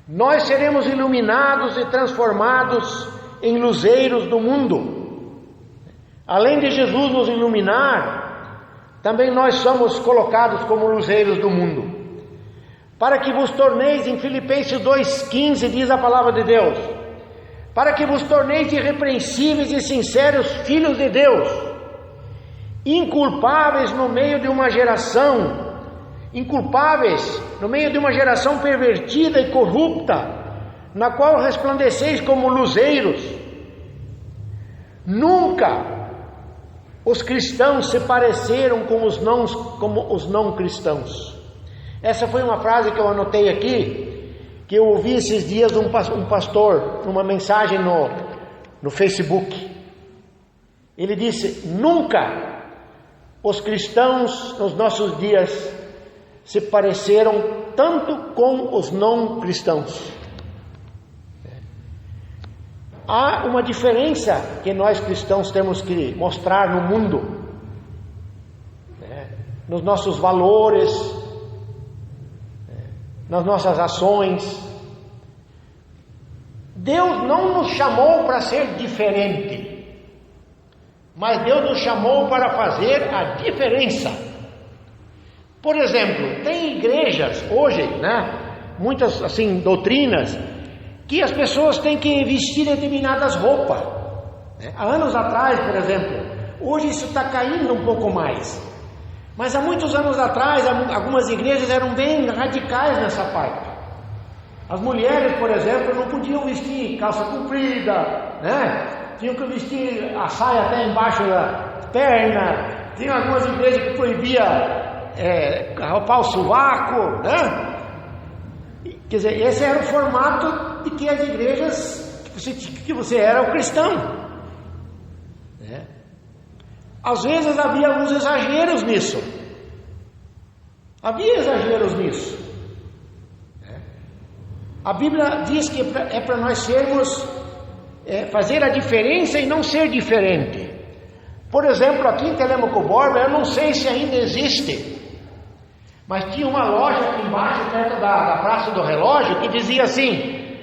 Nós seremos iluminados e transformados em luzeiros do mundo. Além de Jesus nos iluminar, também nós somos colocados como luzeiros do mundo. Para que vos torneis, em Filipenses 2,15 diz a palavra de Deus, para que vos torneis irrepreensíveis e sinceros filhos de Deus, inculpáveis no meio de uma geração, pervertida e corrupta, na qual resplandeceis como luzeiros. Nunca os cristãos se pareceram como os não cristãos. Essa foi uma frase que eu anotei aqui, que eu ouvi esses dias um pastor, numa mensagem no Facebook. Ele disse: nunca os cristãos nos nossos dias se pareceram tanto com os não cristãos. Há uma diferença que nós cristãos temos que mostrar no mundo, né? Nos nossos valores, nas nossas ações. Deus não nos chamou para ser diferente, mas Deus nos chamou para fazer a diferença. Por exemplo, tem igrejas hoje, né? Muitas assim doutrinas, que as pessoas têm que vestir determinadas roupas. Há anos atrás, por exemplo, hoje isso está caindo um pouco mais, mas há muitos anos atrás, algumas igrejas eram bem radicais nessa parte. As mulheres, por exemplo, não podiam vestir calça comprida, né? Tinham que vestir a saia até embaixo da perna. Tinha algumas igrejas que proibia rapar o sovaco, né? Quer dizer, esse era o formato de que as igrejas, que você era o cristão, né? Às vezes havia alguns exageros nisso. A Bíblia diz que é para nós sermos, fazer a diferença e não ser diferente. Por exemplo, aqui em Telêmaco Borba, eu não sei se ainda existe, mas tinha uma loja aqui embaixo, perto da Praça do Relógio, que dizia assim: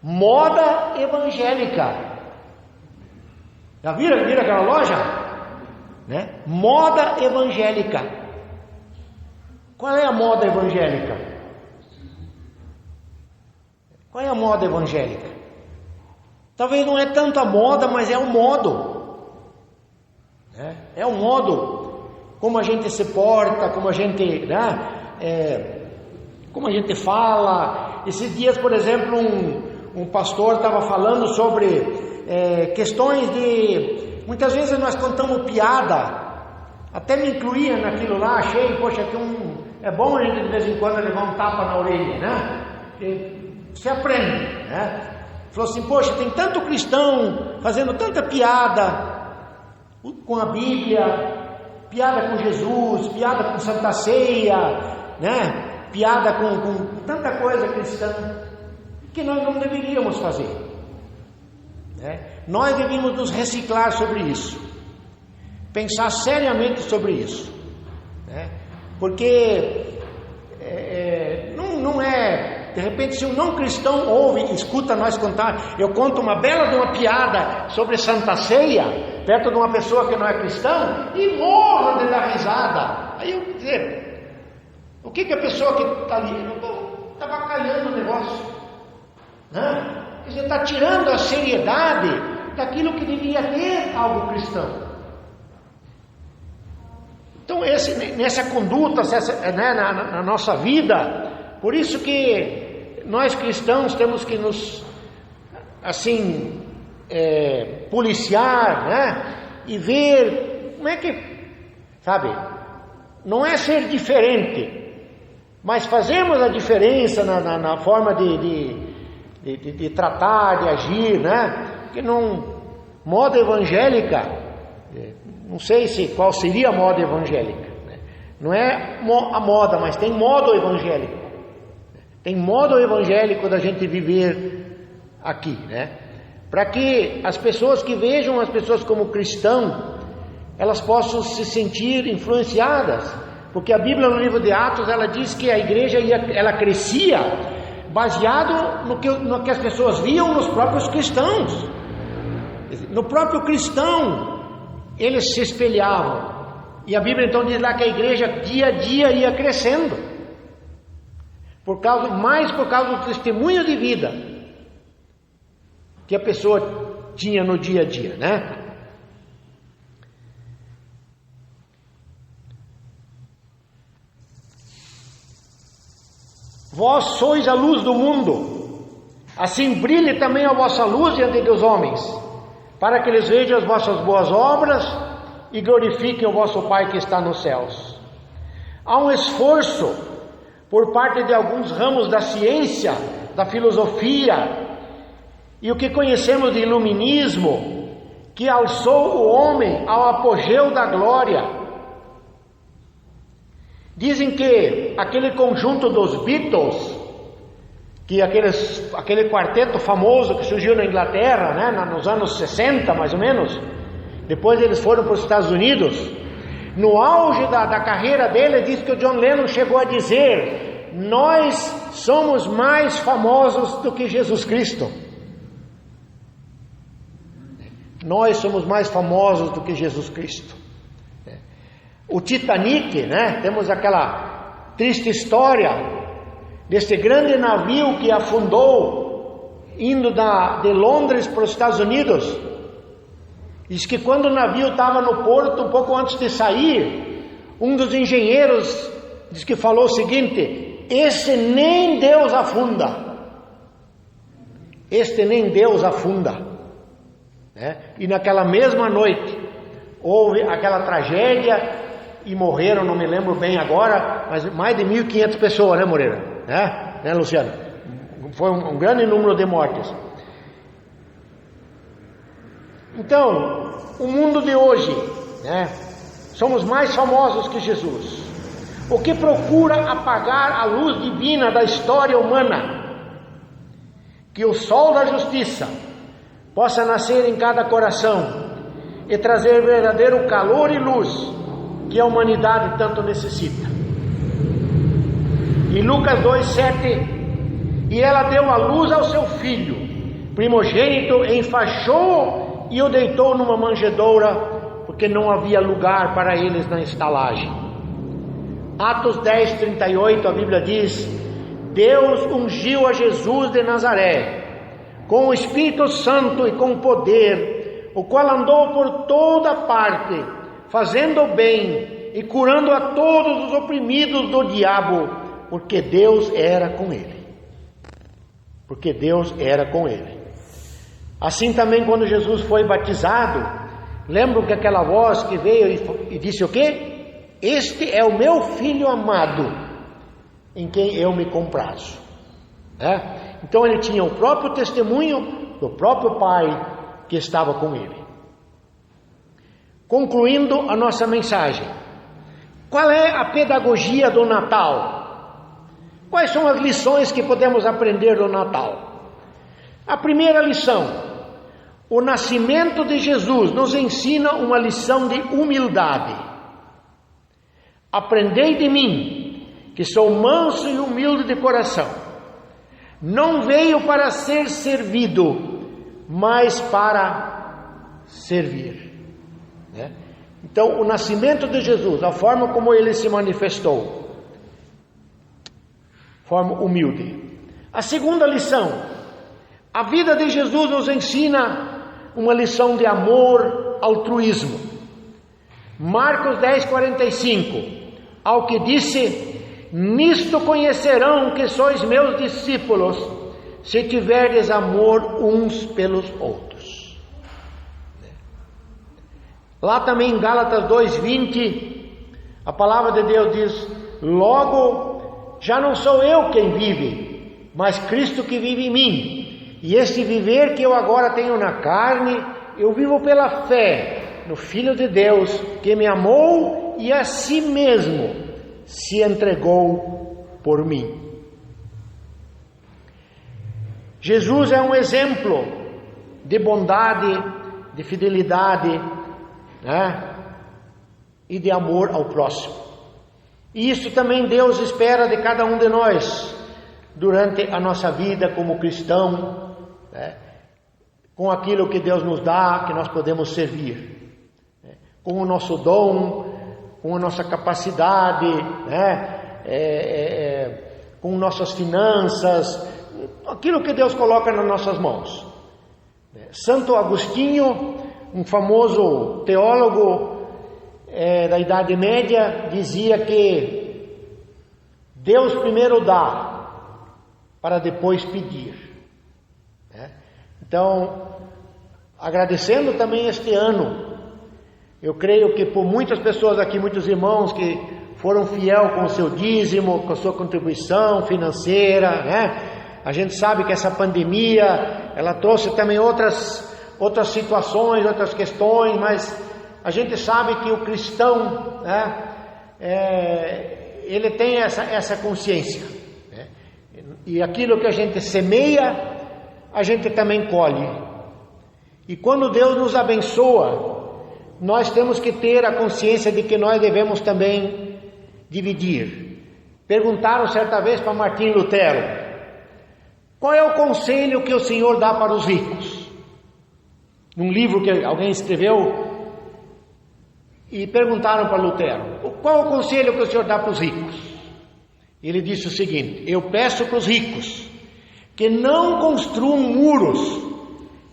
moda evangélica. Já viram aquela loja? né? Moda evangélica. Qual é a moda evangélica? Qual é a moda evangélica? Talvez não é tanto a moda, mas é o modo. É o modo como a gente se porta, como a gente, né? Como a gente fala. Esses dias, por exemplo, um pastor estava falando sobre questões de... Muitas vezes nós contamos piada, até me incluía naquilo lá, achei, poxa, é bom a gente de vez em quando levar um tapa na orelha, né? Porque você aprende, né? Falou assim, poxa, tem tanto cristão fazendo tanta piada com a Bíblia, piada com Jesus, piada com Santa Ceia, né? Piada com tanta coisa cristã, que nós não deveríamos fazer, né? Nós devíamos nos reciclar sobre isso, pensar seriamente sobre isso, né? Porque não é, de repente, se um não cristão ouve, escuta nós contar, eu conto uma bela de uma piada sobre Santa Ceia, perto de uma pessoa que não é cristã, e morro de dar risada. Aí eu dizer, o que a pessoa que está ali está bacalhando o negócio, né? Você está tirando a seriedade daquilo que deveria ter algo cristão. Então nessa conduta, né, na nossa vida, por isso que nós cristãos temos que nos assim policiar, né, e ver como é que, sabe, não é ser diferente, mas fazemos a diferença na forma de tratar, de agir, né? Porque moda evangélica, não sei qual seria a moda evangélica, né? Não é a moda, mas tem modo evangélico. Tem modo evangélico da gente viver aqui, né? Para que as pessoas que vejam as pessoas como cristão, elas possam se sentir influenciadas. Porque a Bíblia, no livro de Atos, ela diz que a igreja ela crescia baseado no que as pessoas viam nos próprios cristãos. No próprio cristão, eles se espelhavam. E a Bíblia então diz lá que a igreja dia a dia ia crescendo, mais por causa do testemunho de vida que a pessoa tinha no dia a dia, né? Vós sois a luz do mundo, assim brilhe também a vossa luz diante dos homens, para que eles vejam as vossas boas obras e glorifiquem o vosso Pai que está nos céus. Há um esforço por parte de alguns ramos da ciência, da filosofia e o que conhecemos de iluminismo, que alçou o homem ao apogeu da glória. Dizem que aquele conjunto dos Beatles, que aquele quarteto famoso que surgiu na Inglaterra, né, nos anos 60 mais ou menos, depois eles foram para os Estados Unidos, no auge da carreira dele, diz que o John Lennon chegou a dizer: nós somos mais famosos do que Jesus Cristo. Nós somos mais famosos do que Jesus Cristo. O Titanic, né? Temos aquela triste história desse grande navio que afundou indo de Londres para os Estados Unidos. Diz que quando o navio estava no porto, um pouco antes de sair, um dos engenheiros diz que falou o seguinte: esse nem Deus afunda. Este nem Deus afunda, né? E naquela mesma noite houve aquela tragédia e morreram, não me lembro bem agora, mas mais de 1.500 pessoas, né, Moreira? Né, Luciano? Foi um grande número de mortes. Então, o mundo de hoje, né, somos mais famosos que Jesus. O que procura apagar a luz divina da história humana, que o sol da justiça possa nascer em cada coração e trazer verdadeiro calor e luz que a humanidade tanto necessita. Em Lucas 2:7, e ela deu a luz ao seu filho primogênito, enfaixou e o deitou numa manjedoura, porque não havia lugar para eles na estalagem. Atos 10:38, a Bíblia diz: Deus ungiu a Jesus de Nazaré com o Espírito Santo e com poder, o qual andou por toda parte, fazendo o bem e curando a todos os oprimidos do diabo, porque Deus era com ele. Porque Deus era com ele. Assim também, quando Jesus foi batizado, lembram que aquela voz que veio e disse o quê? Este é o meu filho amado, em quem eu me comprazo. Então ele tinha o próprio testemunho do próprio Pai que estava com ele. Concluindo a nossa mensagem, qual é a pedagogia do Natal? Quais são as lições que podemos aprender do Natal? A primeira lição: o nascimento de Jesus nos ensina uma lição de humildade. Aprendei de mim, que sou manso e humilde de coração. Não veio para ser servido, mas para servir. Então, o nascimento de Jesus, a forma como ele se manifestou, forma humilde. A segunda lição: a vida de Jesus nos ensina uma lição de amor, altruísmo. Marcos 10:45, ao que disse: nisto conhecerão que sois meus discípulos, se tiverdes amor uns pelos outros. Lá também em Gálatas 2:20, a palavra de Deus diz: logo, já não sou eu quem vive, mas Cristo que vive em mim. E este viver que eu agora tenho na carne, eu vivo pela fé no Filho de Deus, que me amou e a si mesmo se entregou por mim. Jesus é um exemplo de bondade, de fidelidade, e de amor ao próximo. E isso também Deus espera de cada um de nós durante a nossa vida como cristão, com aquilo que Deus nos dá, que nós podemos servir, com o nosso dom, com a nossa capacidade, com nossas finanças, aquilo que Deus coloca nas nossas mãos. Santo Agostinho, um famoso teólogo da Idade Média, dizia que Deus primeiro dá, para depois pedir. Então, agradecendo também este ano, eu creio que por muitas pessoas aqui, muitos irmãos que foram fiel com o seu dízimo, com a sua contribuição financeira, a gente sabe que essa pandemia, ela trouxe também outras situações, outras questões, mas a gente sabe que o cristão, ele tem essa consciência, e aquilo que a gente semeia, a gente também colhe. E quando Deus nos abençoa, nós temos que ter a consciência de que nós devemos também dividir. Perguntaram certa vez para Martim Lutero: qual é o conselho que o Senhor dá para os ricos? Num livro que alguém escreveu, e perguntaram para Lutero: qual é o conselho que o Senhor dá para os ricos? Ele disse o seguinte: eu peço para os ricos que não construam muros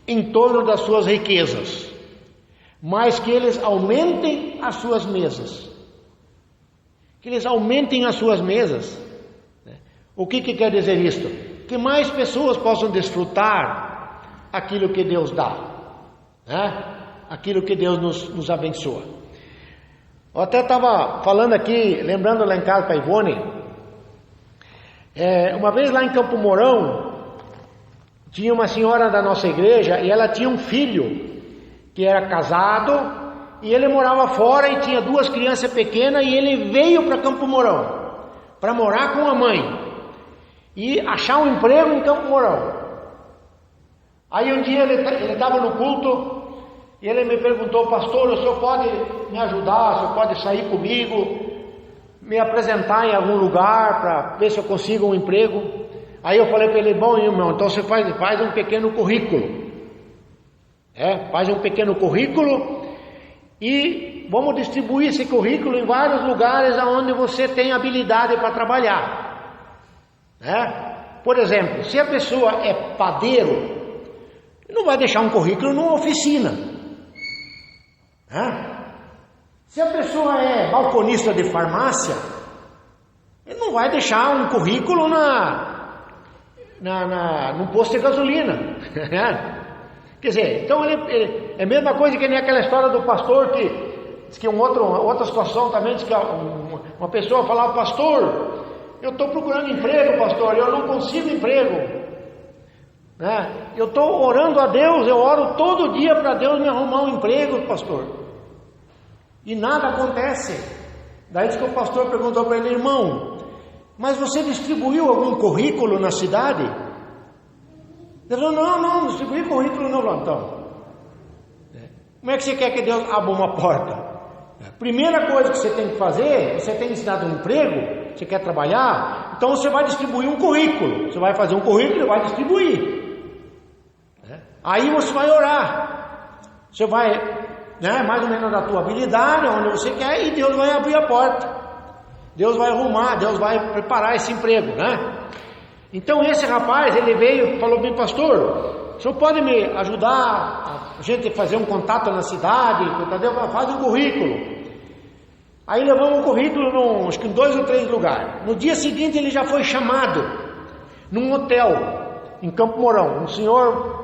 em torno das suas riquezas, mas que eles aumentem as suas mesas. Que eles aumentem as suas mesas. O que quer dizer isto? Que mais pessoas possam desfrutar aquilo que Deus dá, aquilo que Deus nos abençoa. Eu até estava falando aqui, lembrando lá em casa para a Ivone, uma vez lá em Campo Mourão, tinha uma senhora da nossa igreja e ela tinha um filho que era casado e ele morava fora e tinha 2 crianças pequenas, e ele veio para Campo Mourão para morar com a mãe e achar um emprego em Campo Mourão. Aí um dia ele estava no culto e ele me perguntou: pastor, o senhor pode me ajudar? O senhor pode sair comigo, me apresentar em algum lugar para ver se eu consigo um emprego? Aí eu falei para ele: bom, irmão, então você faz um pequeno currículo. Faz um pequeno currículo e vamos distribuir esse currículo em vários lugares onde você tem habilidade para trabalhar, né? Por exemplo, se a pessoa é padeiro, não vai deixar um currículo numa oficina, né? Se a pessoa é balconista de farmácia, ele não vai deixar um currículo num posto de gasolina, né? Quer dizer, então ele é a mesma coisa que nem aquela história do pastor que diz que outra situação também, diz que uma pessoa falava: pastor, eu estou procurando emprego, pastor, eu não consigo emprego, né? Eu estou orando a Deus, eu oro todo dia para Deus me arrumar um emprego, pastor, e nada acontece. Daí diz que o pastor perguntou para ele: irmão, mas você distribuiu algum currículo na cidade? Ele falou: não distribuí currículo no plantão. Como é que você quer que Deus abra uma porta? Primeira coisa que você tem que fazer, você tem ensinado um emprego, você quer trabalhar, então você vai distribuir um currículo. Você vai fazer um currículo e vai distribuir. Aí você vai orar. Você vai, né, mais ou menos da tua habilidade, onde você quer, e Deus vai abrir a porta. Deus vai arrumar, Deus vai preparar esse emprego, né? Então esse rapaz, ele veio e falou: bem, pastor, o senhor pode me ajudar a gente fazer um contato na cidade? Faz um currículo. Aí levamos um currículo acho que em 2 ou 3 lugares. No dia seguinte ele já foi chamado num hotel em Campo Mourão. Um senhor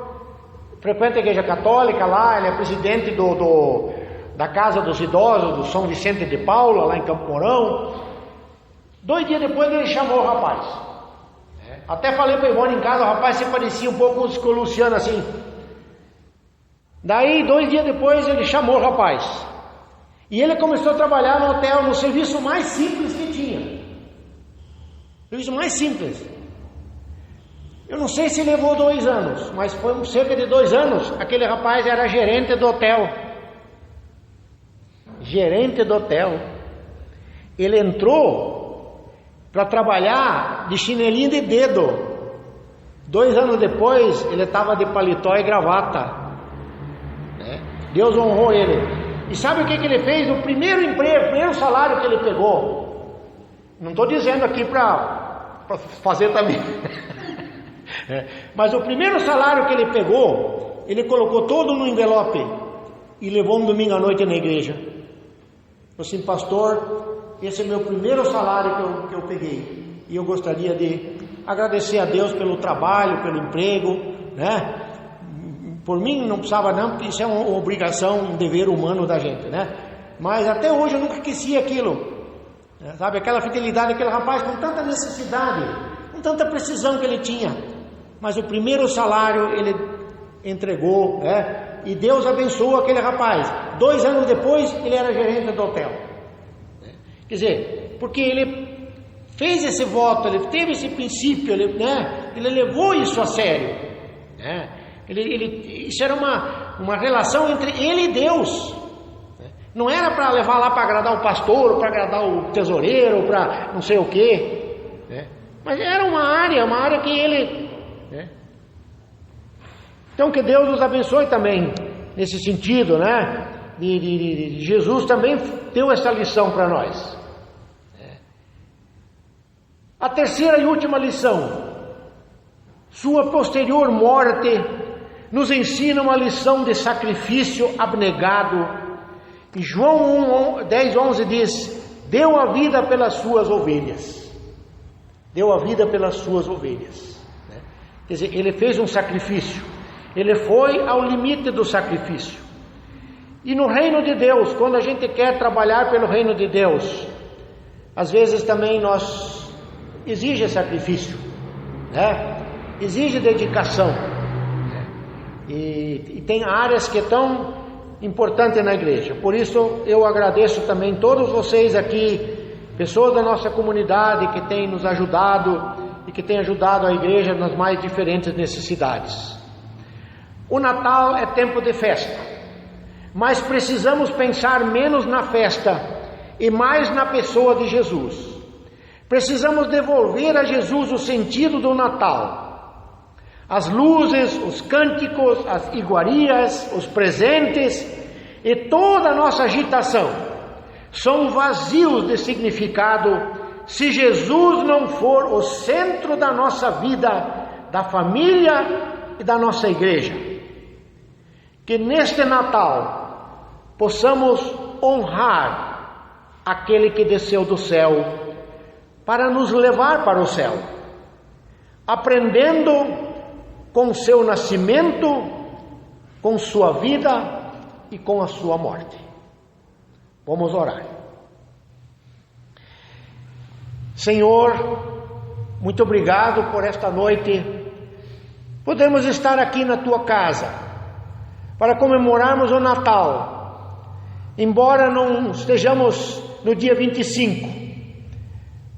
frequenta a igreja católica lá, ele é presidente da Casa dos Idosos do São Vicente de Paula, lá em Campo Mourão. 2 dias depois ele chamou o rapaz. Até falei para o Ivone em casa: o rapaz se parecia um pouco com o Luciano assim. Daí 2 dias depois ele chamou o rapaz. E ele começou a trabalhar no hotel, no serviço mais simples que tinha. Serviço mais simples. Eu não sei se levou 2 anos, mas foi cerca de 2 anos. Aquele rapaz era gerente do hotel. Gerente do hotel. Ele entrou para trabalhar de chinelinho de dedo. 2 anos depois ele estava de paletó e gravata. Deus honrou ele. E sabe o que ele fez? O primeiro emprego, o primeiro salário que ele pegou, não estou dizendo aqui para fazer também, mas o primeiro salário que ele pegou, ele colocou todo no envelope e levou um domingo à noite na igreja. Falou assim: pastor, esse é meu primeiro salário que eu peguei, e eu gostaria de agradecer a Deus pelo trabalho, pelo emprego, né? Por mim não precisava não, porque isso é uma obrigação, um dever humano da gente, né? Mas até hoje eu nunca esqueci aquilo, né? Sabe, aquela fidelidade daquele rapaz com tanta necessidade, com tanta precisão que ele tinha, mas o primeiro salário ele entregou, né? E Deus abençoou aquele rapaz. 2 anos depois ele era gerente do hotel. Quer dizer, porque ele fez esse voto, ele teve esse princípio, ele levou isso a sério, né? Isso era uma relação entre ele e Deus, né? Não era para levar lá para agradar o pastor, para agradar o tesoureiro, para não sei o quê, né? Mas era uma área que ele, né? Então que Deus nos abençoe também nesse sentido, né? Jesus também deu essa lição para nós. A terceira e última lição: sua posterior morte nos ensina uma lição de sacrifício abnegado. E João 10:11 diz: deu a vida pelas suas ovelhas. Deu a vida pelas suas ovelhas, né? Quer dizer, ele fez um sacrifício, ele foi ao limite do sacrifício. E no reino de Deus, quando a gente quer trabalhar pelo reino de Deus, às vezes também exige sacrifício, né? Exige dedicação, né? E tem áreas que é tão importante na igreja. Por isso eu agradeço também todos vocês aqui, pessoas da nossa comunidade que têm nos ajudado e que têm ajudado a igreja nas mais diferentes necessidades. O Natal é tempo de festa, mas precisamos pensar menos na festa e mais na pessoa de Jesus. Precisamos devolver a Jesus o sentido do Natal. As luzes, os cânticos, as iguarias, os presentes e toda a nossa agitação são vazios de significado se Jesus não for o centro da nossa vida, da família e da nossa igreja. Que neste Natal possamos honrar aquele que desceu do céu para nos levar para o céu, aprendendo com seu nascimento, com sua vida e com a sua morte. Vamos orar. Senhor, muito obrigado por esta noite. Podemos estar aqui na tua casa para comemorarmos o Natal, embora não estejamos no dia 25,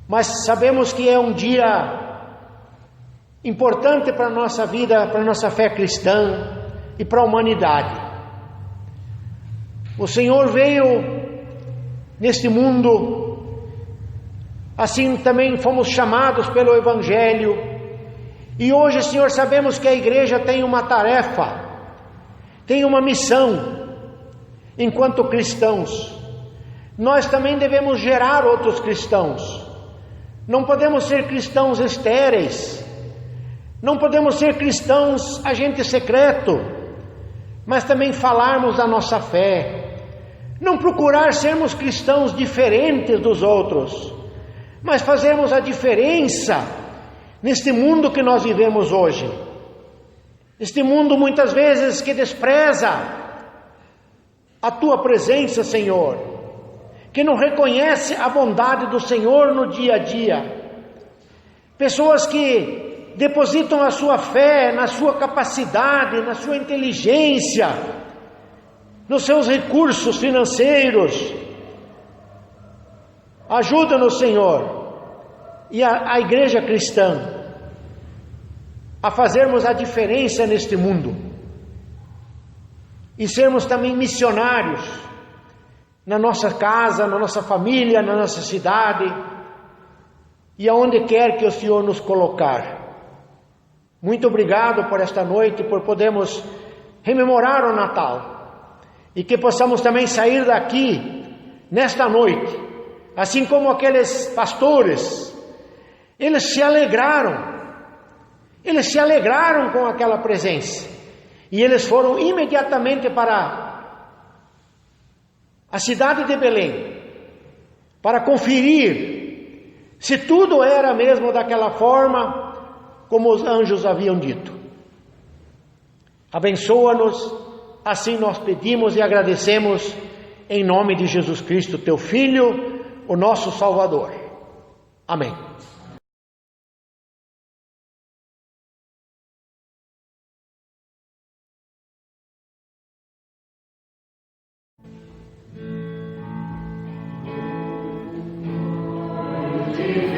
mas sabemos que é um dia importante para a nossa vida, para a nossa fé cristã e para a humanidade. O Senhor veio neste mundo, assim também fomos chamados pelo Evangelho, e hoje, Senhor, sabemos que a igreja tem uma tarefa, tem uma missão, enquanto cristãos. Nós também devemos gerar outros cristãos, não podemos ser cristãos estéreis, não podemos ser cristãos agente secreto, mas também falarmos da nossa fé, não procurar sermos cristãos diferentes dos outros, mas fazermos a diferença neste mundo que nós vivemos hoje. Este mundo muitas vezes que despreza a tua presença, Senhor, que não reconhece a bondade do Senhor no dia a dia. Pessoas que depositam a sua fé na sua capacidade, na sua inteligência, nos seus recursos financeiros. Ajuda-nos, Senhor, e a igreja cristã a fazermos a diferença neste mundo e sermos também missionários na nossa casa, na nossa família, na nossa cidade e aonde quer que o Senhor nos colocar. Muito obrigado por esta noite, por podermos rememorar o Natal. E que possamos também sair daqui, nesta noite, assim como aqueles pastores, eles se alegraram com aquela presença, e eles foram imediatamente para a cidade de Belém, para conferir se tudo era mesmo daquela forma, como os anjos haviam dito. Abençoa-nos. Assim nós pedimos e agradecemos em nome de Jesus Cristo, teu Filho, o nosso Salvador. Amém. Senhor.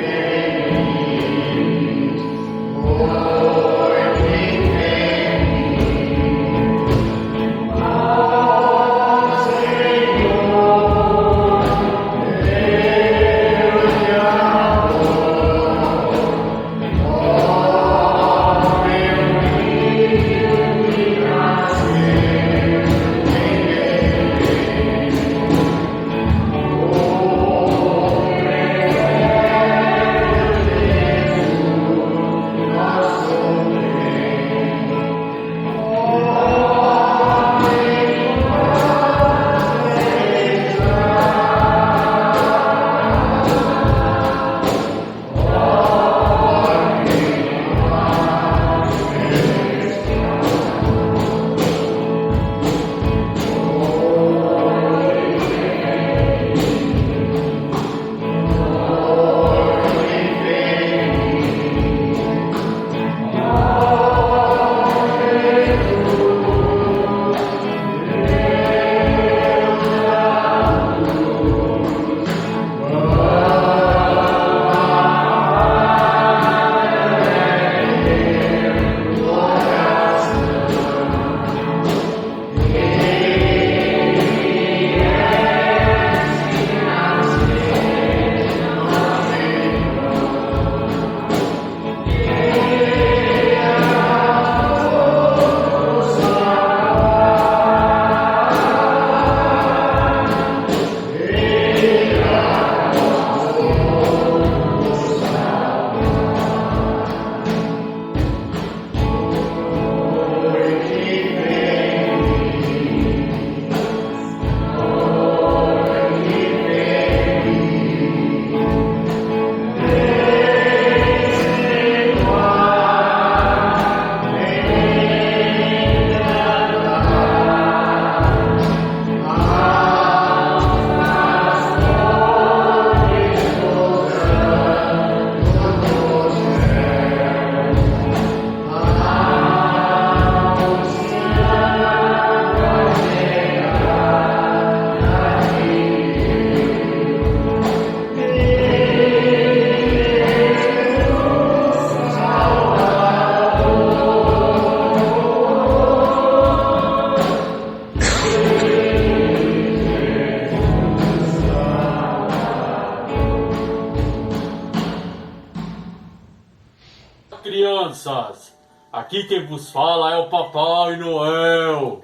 Aqui quem vos fala é o Papai Noel.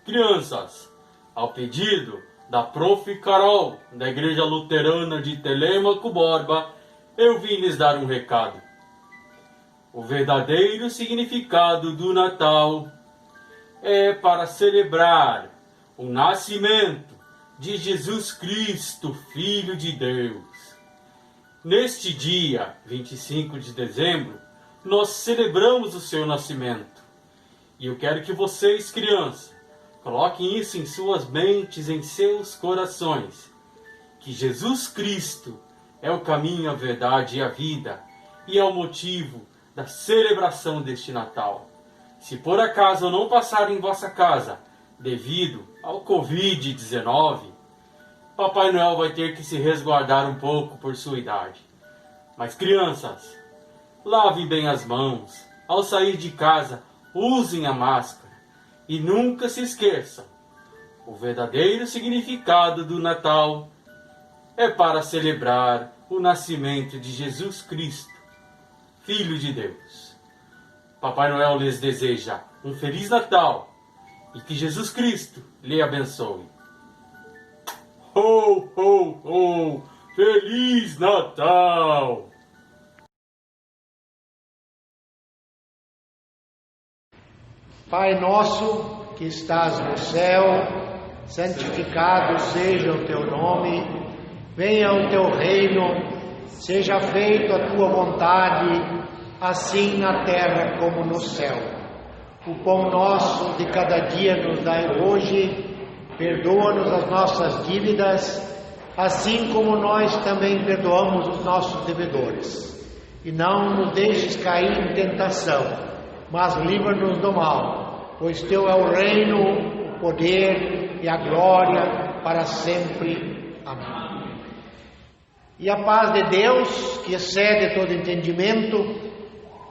Crianças, ao pedido da Prof. Carol, da Igreja Luterana de Telêmaco Borba, eu vim lhes dar um recado. O verdadeiro significado do Natal é para celebrar o nascimento de Jesus Cristo, Filho de Deus. Neste dia, 25 de dezembro, nós celebramos o seu nascimento. E eu quero que vocês, crianças, coloquem isso em suas mentes, em seus corações. Que Jesus Cristo é o caminho, a verdade e a vida. E é o motivo da celebração deste Natal. Se por acaso não passar em vossa casa, devido ao Covid-19, Papai Noel vai ter que se resguardar um pouco por sua idade. Mas crianças, lavem bem as mãos. Ao sair de casa, usem a máscara. E nunca se esqueçam, o verdadeiro significado do Natal é para celebrar o nascimento de Jesus Cristo, Filho de Deus. Papai Noel lhes deseja um Feliz Natal e que Jesus Cristo lhe abençoe. Ho, ho, ho! Feliz Natal! Pai nosso que estás no céu, santificado seja o teu nome, venha o teu reino, seja feita a tua vontade, assim na terra como no céu. O pão nosso de cada dia nos dai hoje, perdoa-nos as nossas dívidas, assim como nós também perdoamos os nossos devedores. E não nos deixes cair em tentação, mas livra-nos do mal, pois teu é o reino, o poder e a glória para sempre. Amém. E a paz de Deus, que excede todo entendimento,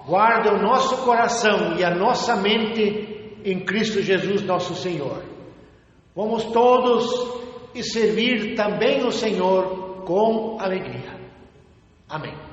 guarda o nosso coração e a nossa mente em Cristo Jesus nosso Senhor. Vamos todos e servir também o Senhor com alegria. Amém.